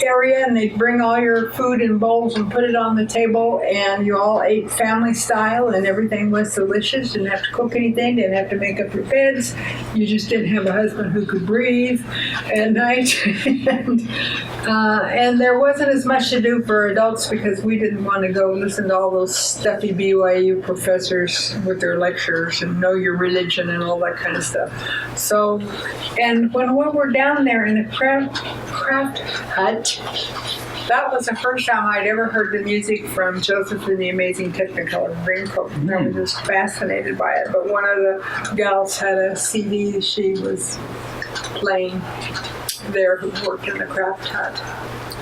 area and they'd bring all your food in bowls and put it on the table, and you all ate family style and everything was delicious. Didn't have to cook anything, didn't have to make up your beds. You just didn't have a husband who could breathe at night. And there wasn't as much to do for adults because we didn't want to go listen to all those stuffy BYU professors with their lectures and know your religion and all that kind of stuff. So, and when we were down there in the craft hut, that was the first time I'd ever heard the music from Joseph and the Amazing Technicolor Dreamcoat. I was just fascinated by it. But one of the gals had a CD she was playing there who worked in the craft hut.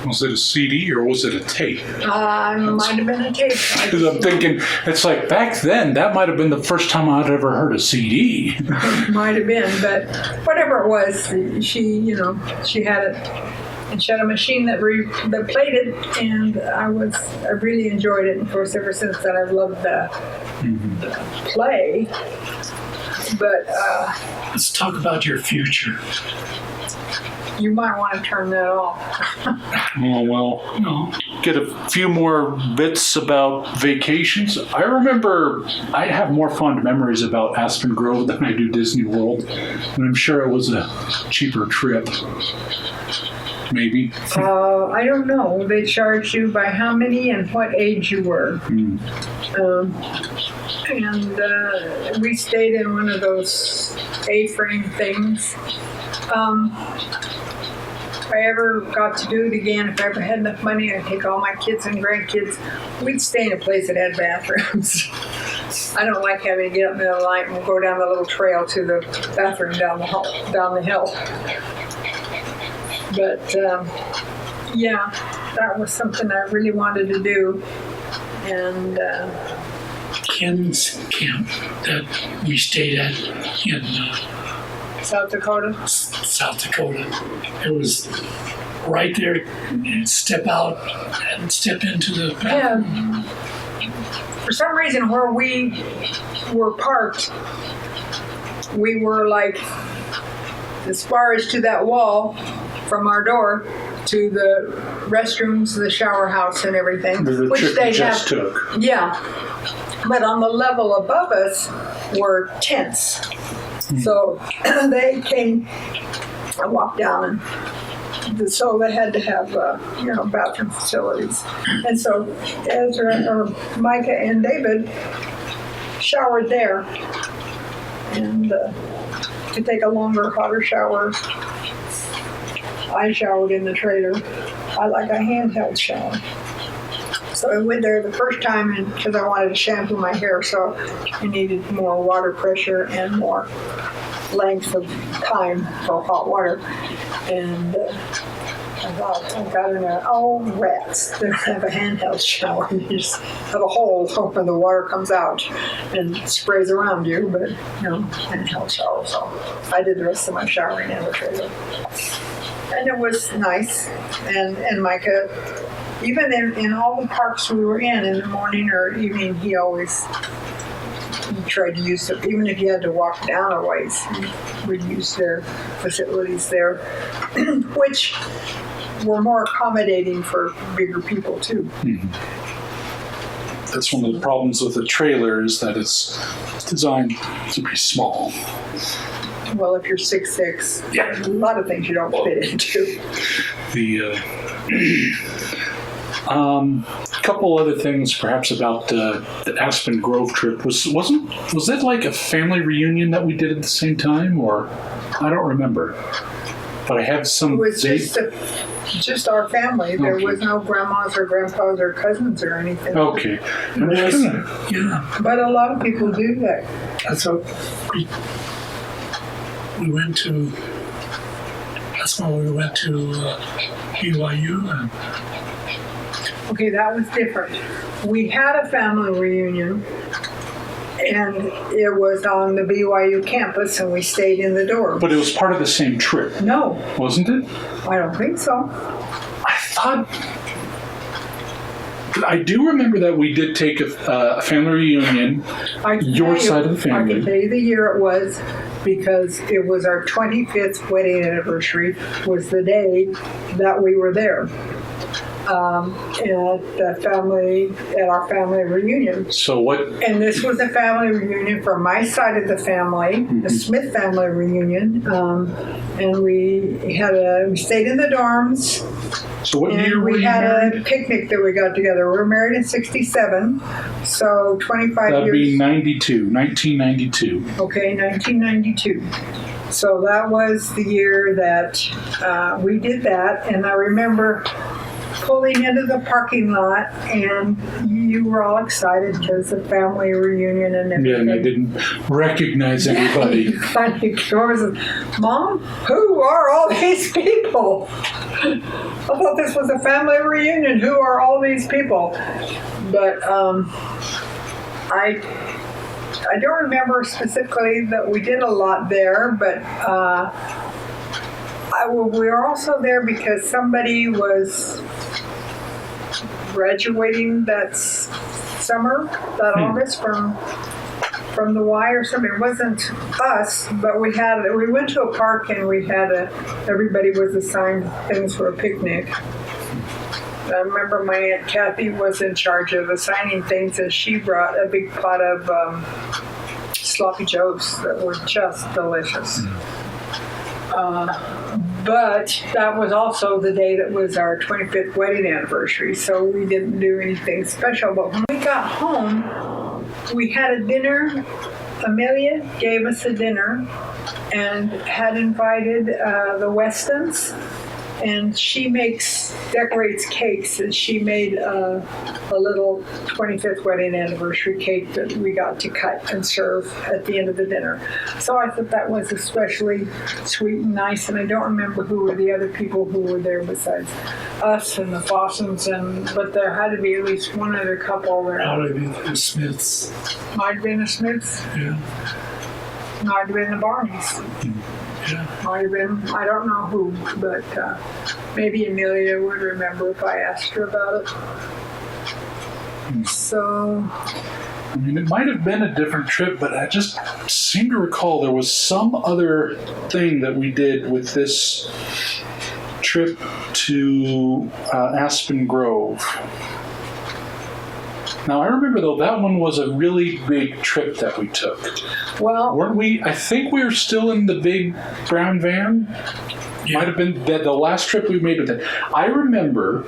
Was it a CD or was it a tape? Might have been a tape. Because I'm thinking, it's like back then, that might have been the first time I'd ever heard a CD. Might have been, but whatever it was, she had it. And she had a machine that played it, and I really enjoyed it. And of course, ever since then, I've loved the play. But Let's talk about your future. you might want to turn that off. Oh, well, get a few more bits about vacations. I remember I have more fond memories about Aspen Grove than I do Disney World, and I'm sure it was a cheaper trip. Maybe. I don't know. They charged you by how many and what age you were. And we stayed in one of those A-frame things. If I ever got to do it again, if I ever had enough money, I'd take all my kids and grandkids. We'd stay in a place that had bathrooms. I don't like having to get up in the middle of the night and go down the little trail to the bathroom down the hill. But yeah, that was something I really wanted to do. And Ken's camp that we stayed at in South Dakota. South Dakota, it was right there. You'd step out and step into the bathroom. Yeah. For some reason, where we were parked, we were like as far as to that wall from our door to the restrooms, the shower house, and everything. The which trip they you just have, took. Yeah. But on the level above us were tents. So they came and walked down, and so they had to have bathroom facilities. And so Ezra or Micah and David showered there, and to take a longer, hotter shower, I showered in the trailer. I like a handheld shower. So I went there the first time because I wanted to shampoo my hair, so I needed more water pressure and more length of time for hot water. And I thought, I got in there, oh, rats. They have a handheld shower. You just have a hole hoping the water comes out and sprays around you, but, handheld shower. So I did the rest of my showering in the trailer. And it was nice. And Micah, even in all the parks we were in the morning or evening, he tried to use it. Even if you had to walk down a ways, we'd use their facilities there, which were more accommodating for bigger people too. Mm-hmm. That's one of the problems with a trailer is that it's designed to be small. Well, if you're 6'6", yeah, a lot of things you don't fit into. A couple other things, perhaps about the Aspen Grove trip. Was that like a family reunion that we did at the same time, or I don't remember. But I have some. It was just our family. There was no grandmas or grandpas or cousins or anything. Okay. Yeah. But a lot of people do that. That's what we went to. That's when we went to BYU and. Okay, that was different. We had a family reunion, and it was on the BYU campus, and we stayed in the dorm. But it was part of the same trip. No. Wasn't it? I don't think so. I thought... I do remember that we did take a family reunion, your side of the family. I can tell you the year it was, because it was our 25th wedding anniversary, was the day that we were there. At our family reunion. So what? And this was a family reunion from my side of the family, the Smith family reunion, and we stayed in the dorms. So what year were we you had married? a picnic that we got together. We were married in '67, so 25 That'd years. That'd be 1992. Okay, 1992. So that was the year that we did that, and I remember pulling into the parking lot, and you were all excited because the family reunion and everything. Yeah, and I didn't recognize anybody. Finally, George said, Mom, who are all these people? I thought this was a family reunion. Who are all these people? But I don't remember specifically that we did a lot there, but we were also there because somebody was graduating that summer, that August from the Y or something. It wasn't us, but we went to a park and everybody was assigned things for a picnic. I remember my Aunt Kathy was in charge of assigning things, and she brought a big pot of sloppy joes that were just delicious. But that was also the day that was our 25th wedding anniversary, so we didn't do anything special. But when we got home, we had a dinner. Amelia gave us a dinner and had invited the Westons, and she decorates cakes, and she made a little 25th wedding anniversary cake that we got to cut and serve at the end of the dinner. So I thought that was especially sweet and nice, and I don't remember who were the other people who were there besides us and the Fossons, but there had to be at least one other couple there. Probably the Smiths. Might have been the Smiths. Yeah. Might have been the Barneys. Yeah. Might have been, I don't know who, but maybe Amelia would remember if I asked her about it. So, I mean, it might have been a different trip, but I just seem to recall there was some other thing that we did with this trip to Aspen Grove. Now, I remember, though, that one was a really big trip that we took. well, Weren't we? I think we were still in the big brown van. Yeah. Might have been the last trip we made with it. I remember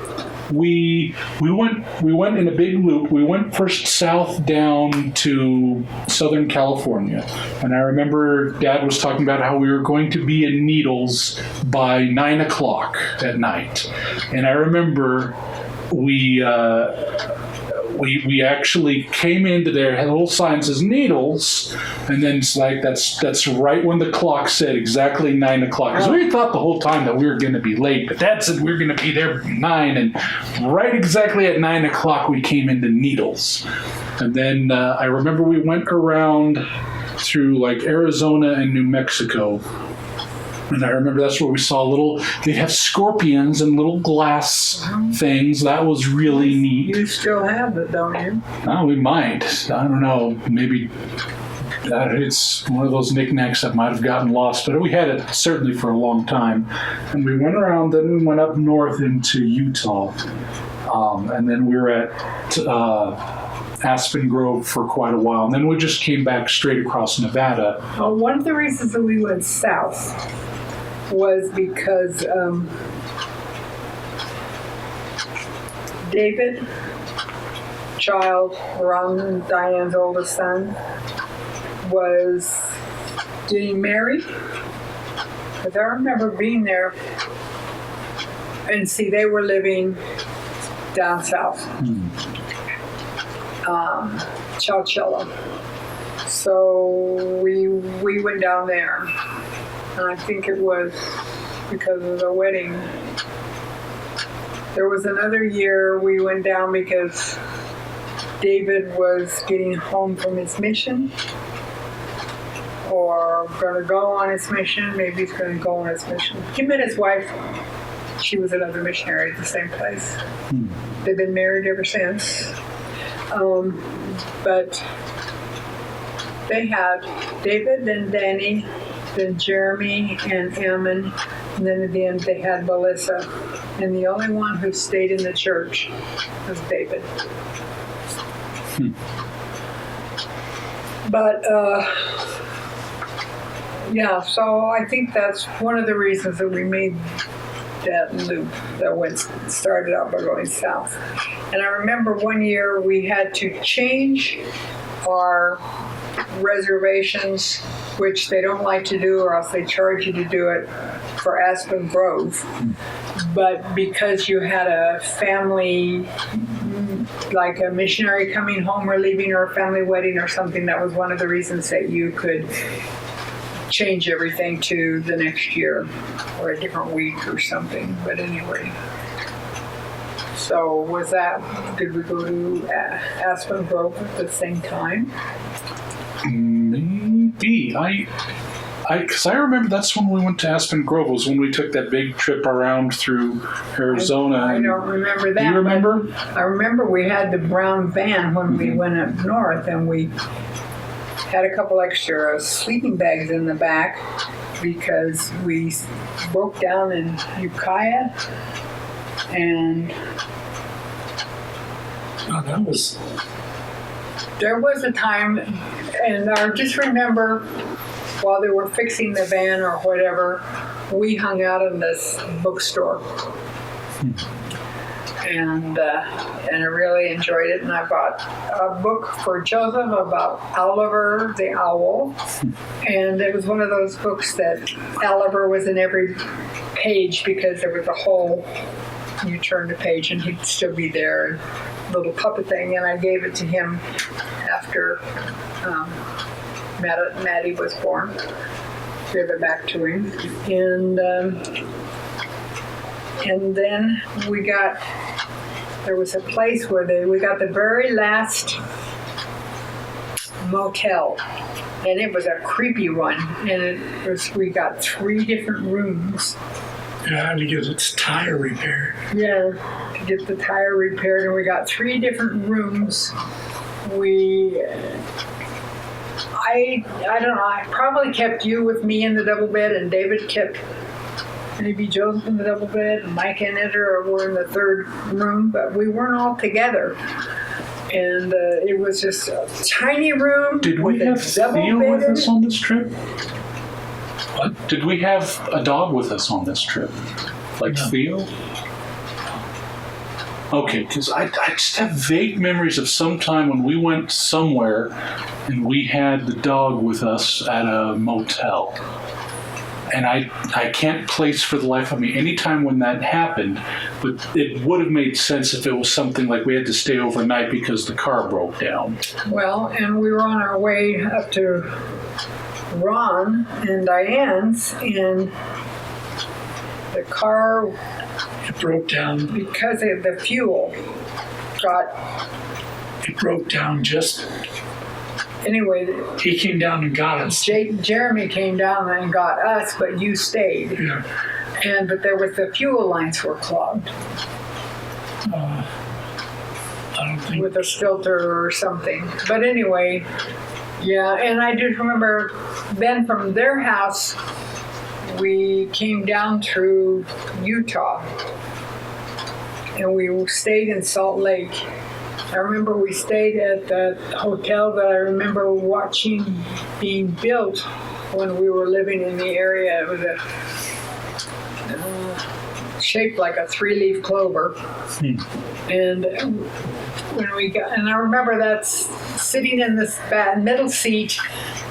we went in a big loop. We went first south down to Southern California, and I remember Dad was talking about how we were going to be in Needles by 9:00 at night, and I remember we we actually came into there, had a little sign that says Needles, and then it's like that's right when the clock said exactly 9 o'clock. Because we thought the whole time that we were going to be late, but Dad said we were going to be there at 9, and right exactly at 9 o'clock we came into Needles. And then I remember we went around through like Arizona and New Mexico. And I remember that's where we saw they'd have scorpions and little glass things. That was really neat. You still have it, don't you? Oh, we might. I don't know. Maybe it's one of those knickknacks that might have gotten lost, but we had it certainly for a long time. And we went around, then we went up north into Utah. And then we were at Aspen Grove for quite a while. And then we just came back straight across Nevada. One of the reasons that we went south was because David, child, Ron, Diane's oldest son, was getting married. Because I remember being there and see they were living down south, Chowchilla. So we went down there. And I think it was because of the wedding. There was another year we went down because David was getting home from his mission or going to go on his mission. Maybe he's going to go on his mission. He met his wife. She was another missionary at the same place. They've been married ever since. But they had David and Danny, then Jeremy and Ammon, and then at the end they had Melissa. And the only one who stayed in the church was David. But, yeah, so I think that's one of the reasons that we made that loop that started out by going south. And I remember one year we had to change our reservations, which they don't like to do, or else they charge you to do it, for Aspen Grove. But because you had a family, like a missionary coming home or leaving, or a family wedding or something, that was one of the reasons that you could change everything to the next year or a different week or something. But anyway, so did we go to Aspen Grove at the same time? Maybe. Because I remember that's when we went to Aspen Grove, was when we took that big trip around through Arizona. I don't remember that. Do you remember? I remember we had the brown van when we went up north, and we had a couple extra sleeping bags in the back because we broke down in Ukiah, and there was a time, and I just remember while they were fixing the van or whatever, we hung out in this bookstore. And I really enjoyed it. And I bought a book for Joseph about Oliver the Owl. And it was one of those books that Oliver was in every page because there was a hole. You turn the page and he'd still be there, little puppet thing. And I gave it to him after Maddie was born. Gave it back to him. And then there was a place where we got the very last motel, and it was a creepy one, and we got 3 different rooms. Yeah, to get its tire repaired. Yeah, to get the tire repaired, and we got 3 different rooms. I don't know, I probably kept you with me in the double bed, and David kept maybe Joseph in the double bed, and Mike and Eder were in the 3rd room, but we weren't all together. And it was just a tiny room. Did we have Theo with us on this trip? What? Did we have a dog with us on this trip? Like no. Theo? Okay, because I just have vague memories of some time when we went somewhere and we had the dog with us at a motel. and I can't place for the life of me any time when that happened, but it would have made sense if it was something like we had to stay overnight because the car broke down. Well, and we were on our way up to Ron and Diane's, and the car, It broke down. because of the fuel, It broke down just. anyway, He came down and got us. Jeremy came down and got us, but you stayed. Yeah. But there was the fuel lines were clogged I don't think. with a filter or something. But anyway, yeah, and I just remember then from their house, we came down through Utah and we stayed in Salt Lake. I remember we stayed at the hotel that I remember watching being built when we were living in the area. It was shaped like a 3-leaf clover. And when we got, and I remember that's sitting in this middle seat,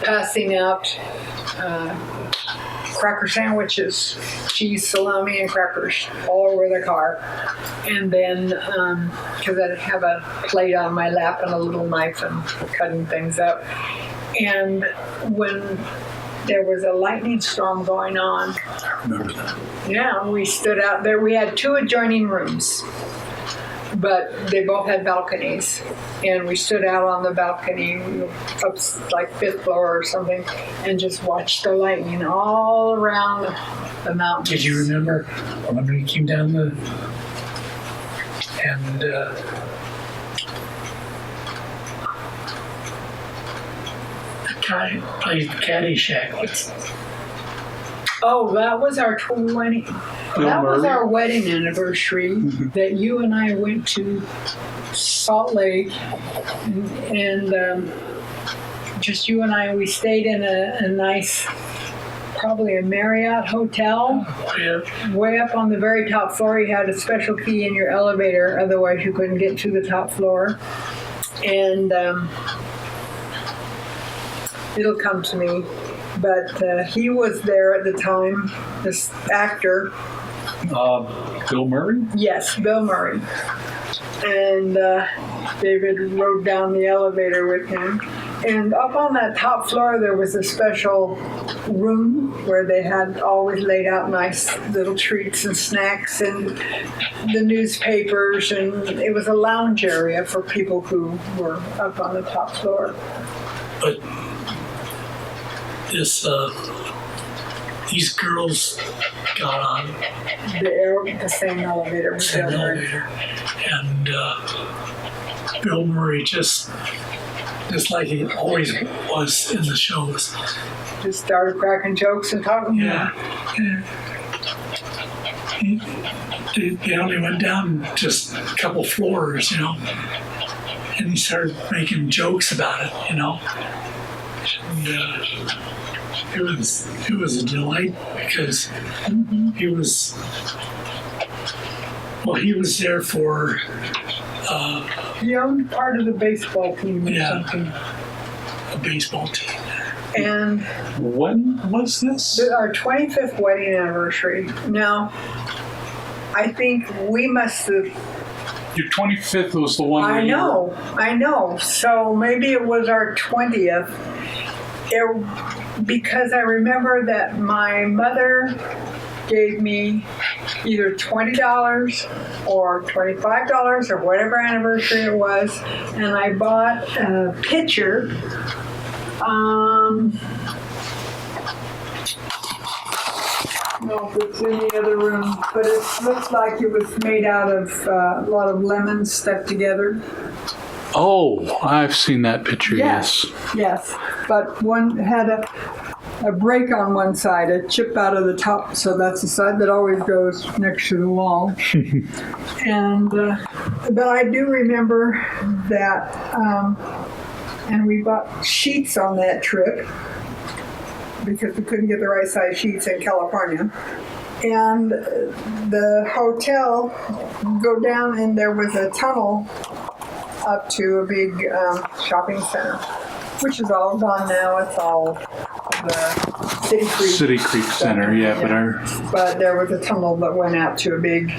passing out cracker sandwiches, cheese, salami, and crackers all over the car. And then, because I'd have a plate on my lap and a little knife and cutting things up. And when there was a lightning storm going on, I remember that. yeah, we stood out there. We had 2 adjoining rooms, but they both had balconies. And we stood out on the balcony, up like 5th floor or something, and just watched the lightning all around the mountains. Did you remember when we came down the and the guy played Caddyshack? Oh, that was our wedding. That was our wedding anniversary. That you and I went to Salt Lake, and just you and I. We stayed in a nice, probably a Marriott hotel, way up on the very top floor. You had a special key in your elevator, otherwise you couldn't get to the top floor. And it'll come to me. But he was there at the time, this actor. Bill Murray? Yes, Bill Murray. And David rode down the elevator with him. And up on that top floor, there was a special room where they had always laid out nice little treats and snacks and the newspapers. And it was a lounge area for people who were up on the top floor. But these girls got on The same elevator. the same elevator, and Bill Murray just like he always was in the shows. Just started cracking jokes and talking. Yeah. They only went down just a couple floors, and he started making jokes about it, And it was a delight because he was there for He owned part of the baseball team or something. a baseball team. And When was this? our 25th wedding anniversary. Now, I think we must have. Your 25th was the one. I know. So maybe it was our 20th. Because I remember that my mother gave me either $20 or $25 or whatever anniversary it was, and I bought a pitcher. I don't know if it's in the other room, but it looks like it was made out of a lot of lemons stuck together. Oh, I've seen that picture, yes. Yes, but one had a break on one side, a chip out of the top, so that's the side that always goes next to the wall. And but I do remember that, and we bought sheets on that trip because we couldn't get the right size sheets in California. And the hotel, go down and there was a tunnel up to a big shopping center, which is all gone now. It's all the City Creek. Center, yeah, but our But there was a tunnel that went out to a big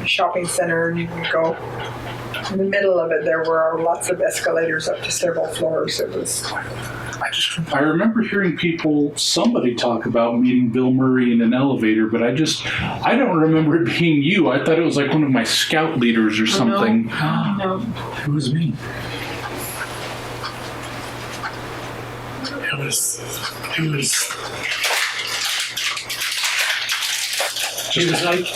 shopping center, and you could go. In the middle of it, there were lots of escalators up to several floors. It was. I remember hearing somebody talk about meeting Bill Murray in an elevator, but I don't remember it being you. I thought it was like one of my scout leaders or something. No. It was me. It was like,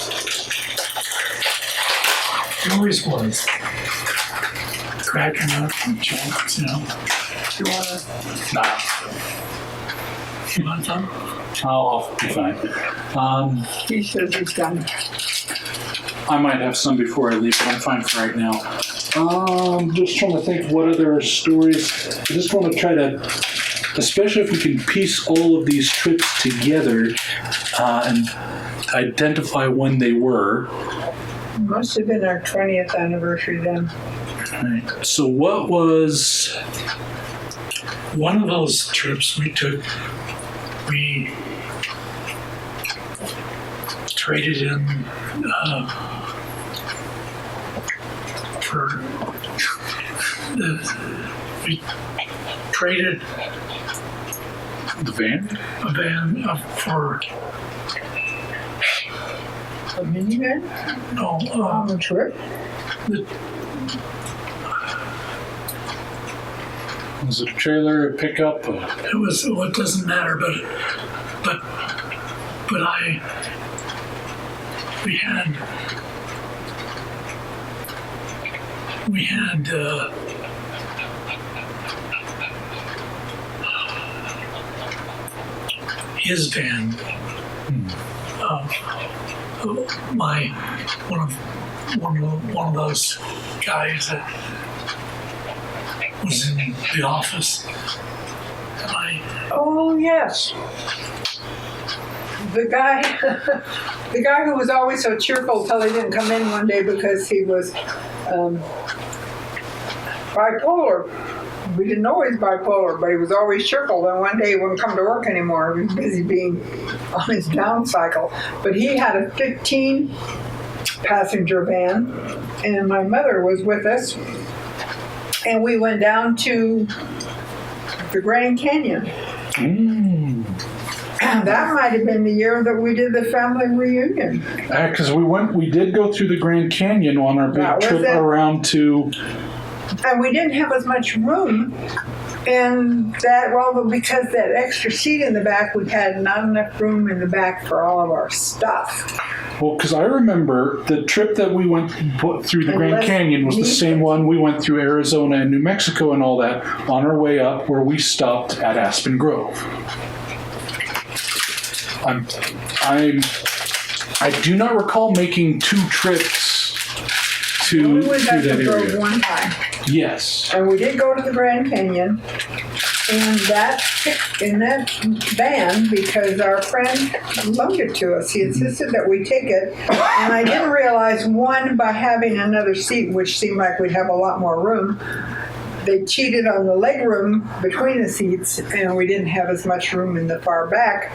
it always was. Cracking up jokes, you know. You want to? Nah, You want some? I'll be fine. He says he's done. I might have some before I leave, but I'm fine for right now. Just trying to think what other stories. I just want to try to, especially if we can piece all of these trips together and identify when they were. Must have been our 20th anniversary then. Right. So what was One of those trips we took, we traded in we traded the van? a van for A minivan? On a trip? Was it a trailer, a pickup? It was. Well, it doesn't matter, but we had his van. One of those guys that was in the office. Oh, yes. The guy, the guy who was always so cheerful till he didn't come in one day because he was bipolar. We didn't know he was bipolar, but he was always cheerful. Then one day he wouldn't come to work anymore. He was busy being on his down cycle. But he had a 15-passenger van, and my mother was with us. And we went down to the Grand Canyon. That might have been the year that we did the family reunion. Because we did go through the Grand Canyon on our big trip around to. And we didn't have as much room. And because that extra seat in the back, we had not enough room in the back for all of our stuff. Well, because I remember the trip that we went through the Grand Canyon was the same one we went through Arizona and New Mexico and all that on our way up, where we stopped at Aspen Grove. I do not recall making two trips to that area. Grove one time. Yes. And we did go to the Grand Canyon. And in that van, because our friend loaned it to us, he insisted that we take it. And I didn't realize, one, by having another seat, which seemed like we'd have a lot more room, they cheated on the leg room between the seats, and we didn't have as much room in the far back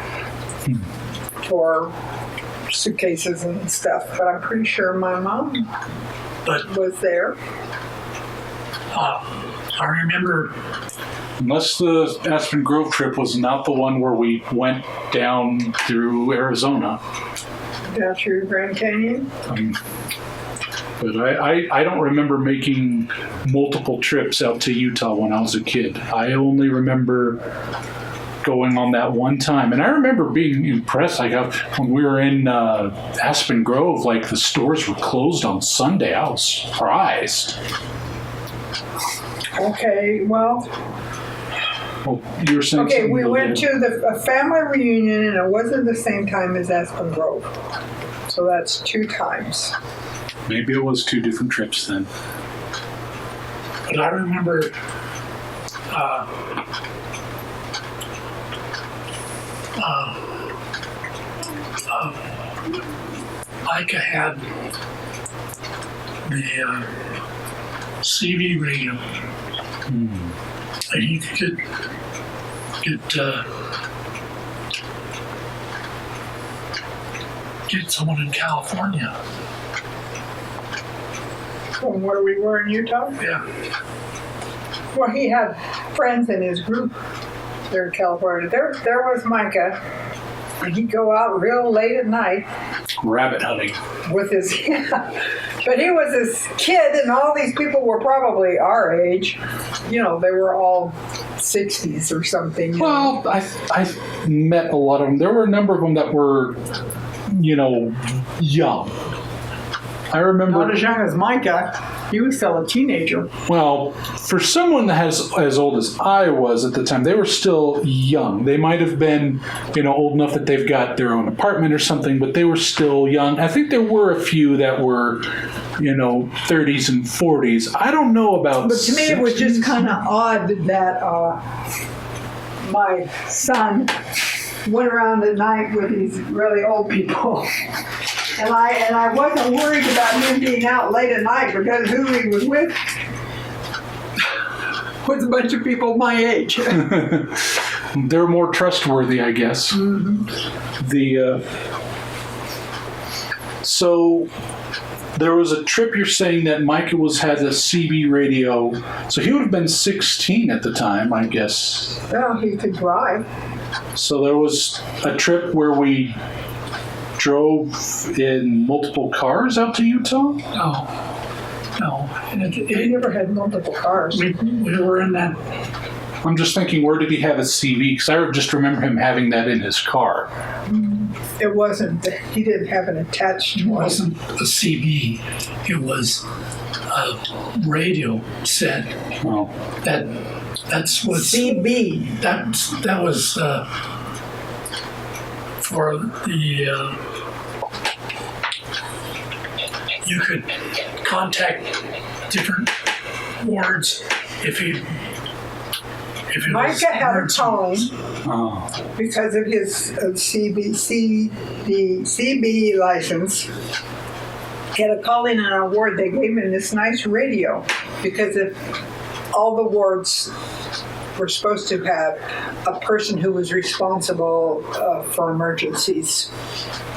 for suitcases and stuff. But I'm pretty sure my mom was there. I remember. Unless the Aspen Grove trip was not the one where we went down through Arizona. Down through Grand Canyon? But I don't remember making multiple trips out to Utah when I was a kid. I only remember going on that one time. And I remember being impressed. Like when we were in Aspen Grove, like the stores were closed on Sunday. I was surprised. Okay, well, you were saying. Okay, we went to a family reunion, and it wasn't the same time as Aspen Grove. So that's 2 times. Maybe it was 2 different trips then. But I remember Micah had the CV radio. And he could get someone in California. From where we were in Utah. Yeah. Well, he had friends in his group there in California. There was Micah, and he'd go out real late at night Rabbit hunting. with his. But he was this kid, and all these people were probably our age. They were all 60s or something. Well, I met a lot of them. There were a number of them that were, young. I remember. Not as young as Micah. He was still a teenager. Well, for someone that has as old as I was at the time, they were still young. They might have been, old enough that they've got their own apartment or something, but they were still young. I think there were a few that were, 30s and 40s. I don't know about. But to me, it was just kind of odd that my son went around at night with these really old people. And I wasn't worried about him being out late at night because who he was with was a bunch of people my age. They're more trustworthy, I guess. Mm-hmm. So there was a trip you're saying that Micah had a CB radio. So he would have been 16 at the time, I guess. Well, he could drive. So there was a trip where we drove in multiple cars out to Utah? No. He never had multiple cars. We were in that. I'm just thinking, where did he have a CV? Because I just remember him having that in his car. It wasn't. He didn't have an attached It one. wasn't a CB. It was a radio set. Oh. That's what CB. That was for the. You could contact different wards if it Micah had a phone Oh. because of his CB license. He had a calling in our ward. They gave him this nice radio because if all the wards were supposed to have a person who was responsible for emergencies.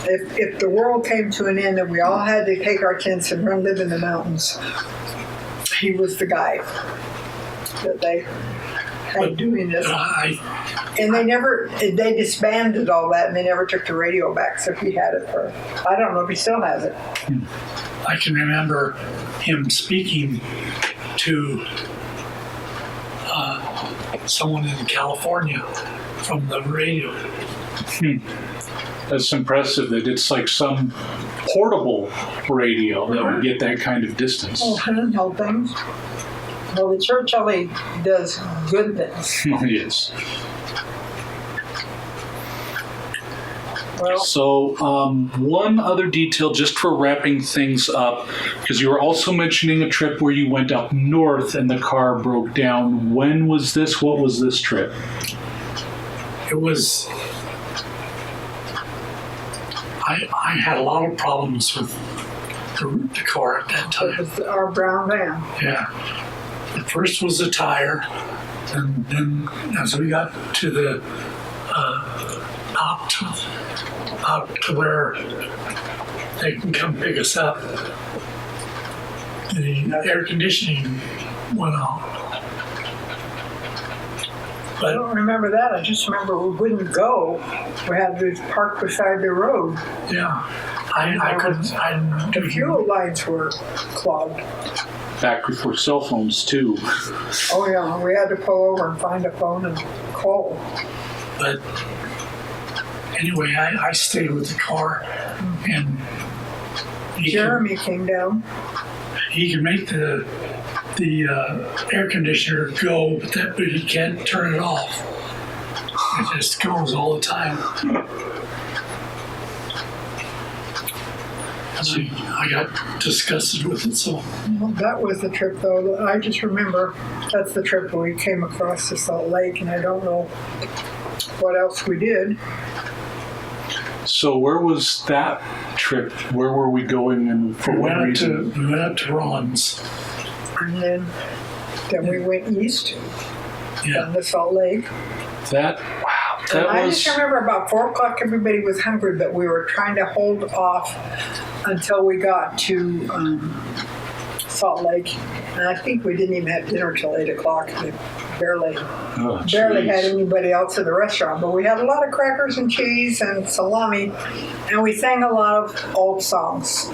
If the world came to an end and we all had to take our tents and run live in the mountains, he was the guy that they had doing this. And they disbanded all that and they never took the radio back. So he had it for, I don't know if he still has it. I can remember him speaking to someone in California from the radio. That's impressive that it's like some portable radio that would get that kind of distance. Oh, handheld things. Well, the church only does good things. Yes. Well, So one other detail just for wrapping things up, because you were also mentioning a trip where you went up north and the car broke down. When was this? What was this trip? It was. I had a lot of problems with the car at that it time. was our brown van. Yeah. The first was the tire, and then as we got to the up to where they can come pick us up, the air conditioning went out. I But don't remember that. I just remember we wouldn't go. We had to park beside the road. yeah, I couldn't. The fuel lines were clogged. Back before cell phones, too. Oh yeah, we had to pull over and find a phone and call. But anyway, I stayed with the car, and Jeremy came down. he can make the air conditioner go, but he can't turn it off. It just goes all the time. So I got disgusted with it. So Well, that was the trip, though. I just remember that's the trip where we came across the Salt Lake, and I don't know what else we did. So where was that trip? Where were we going and for we what went reason? up to Ron's. And then we went east Yeah. down the Salt Lake. Wow. And I just remember about 4 o'clock, everybody was hungry, but we were trying to hold off until we got to Salt Lake. And I think we didn't even have dinner till 8 o'clock. We barely had anybody else in the restaurant. But we had a lot of crackers and cheese and salami, and we sang a lot of old songs.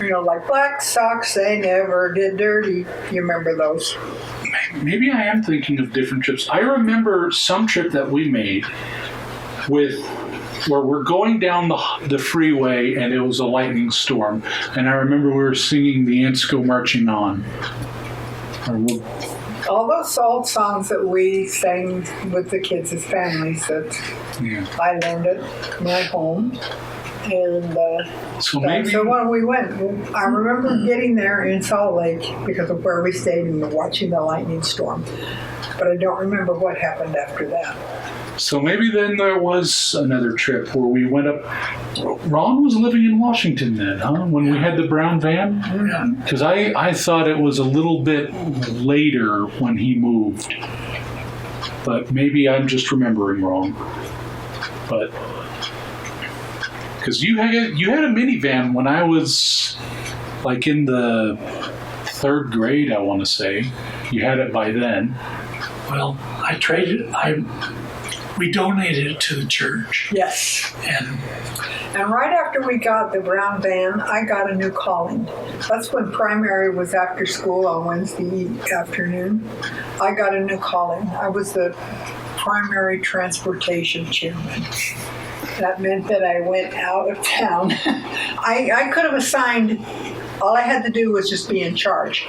You know, like Black Socks, They Never Did Dirty. You remember those? Maybe I am thinking of different trips. I remember some trip that we made where we're going down the freeway and it was a lightning storm. And I remember we were singing The Ants Go Marching On. All those old songs that we sang with the kids as families that I learned at my home. And so when we went, I remember getting there in Salt Lake because of where we stayed and watching the lightning storm. But I don't remember what happened after that. So maybe then there was another trip where we went up. Ron was living in Washington then, huh? When we had the brown van? Because I thought it was a little bit later when he moved. But maybe I'm just remembering wrong. But because you had a minivan when I was like in the 3rd grade, I want to say. You had it by then. Well, we donated it to the church. Yes. And right after we got the brown van, I got a new calling. That's when primary was after school on Wednesday afternoon. I got a new calling. I was the primary transportation chairman. That meant that I went out of town. I could have assigned, all I had to do was just be in charge.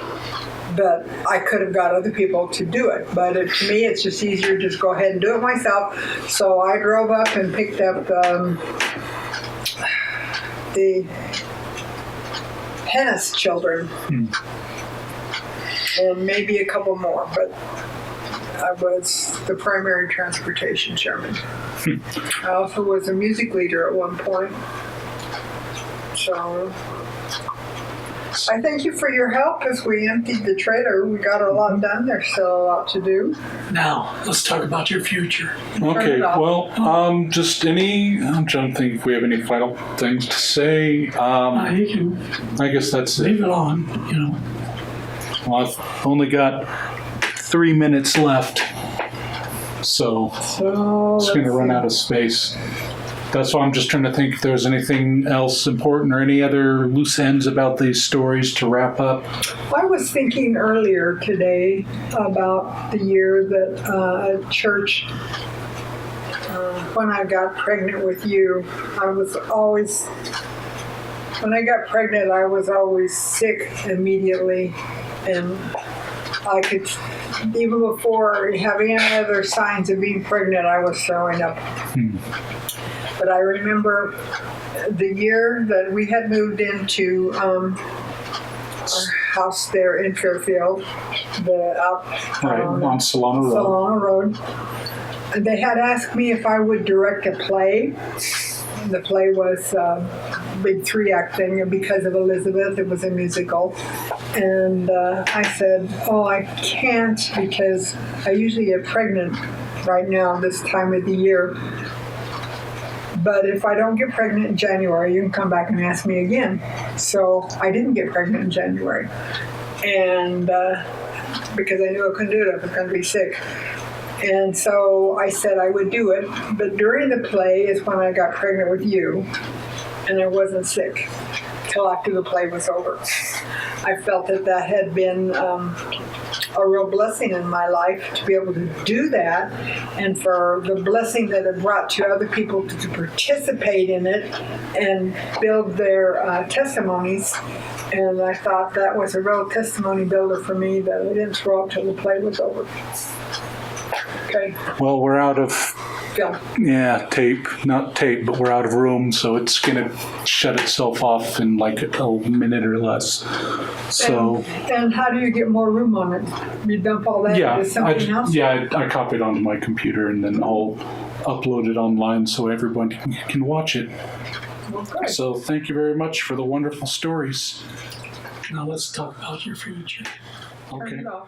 But I could have got other people to do it. But to me, it's just easier to just go ahead and do it myself. So I drove up and picked up the Hennis children. And maybe a couple more. But I was the primary transportation chairman. I also was a music leader at one point. So I thank you for your help as we emptied the trailer. We got a lot done. There's still a lot to do. Now, let's talk about your future. Okay, well, I'm trying to think if we have any final things to say. You can I guess that's leave it. it on, you know. Well, I've only got 3 minutes left. So it's going to run out of space. That's why I'm just trying to think if there's anything else important or any other loose ends about these stories to wrap up. I was thinking earlier today about the year that at church, when I got pregnant with you, when I got pregnant, I was always sick immediately. And I could, even before having any other signs of being pregnant, I was throwing up. But I remember the year that we had moved into our house there in Fairfield, On Solana Road. Solana Road. They had asked me if I would direct a play. The play was a big 3-act thing, and because of Elizabeth, it was a musical. And I said, I can't because I usually get pregnant right now this time of the year. But if I don't get pregnant in January, you can come back and ask me again. So I didn't get pregnant in January. And because I knew I couldn't do it, I was going to be sick. And so I said I would do it. But during the play is when I got pregnant with you. And I wasn't sick till after the play was over. I felt that had been a real blessing in my life to be able to do that, and for the blessing that it brought to other people to participate in it and build their testimonies. And I thought that was a real testimony builder for me that I didn't throw up till the play was over. Okay. Well, we're out of Film. not tape, but we're out of room, so it's going to shut itself off in like a minute or less. So. And how do you get more room on it? You dump all that into something else? Yeah, I copy it onto my computer and then I'll upload it online so everyone can watch it. Okay. So thank you very much for the wonderful stories. Now let's talk about your future. Okay. Turn it off.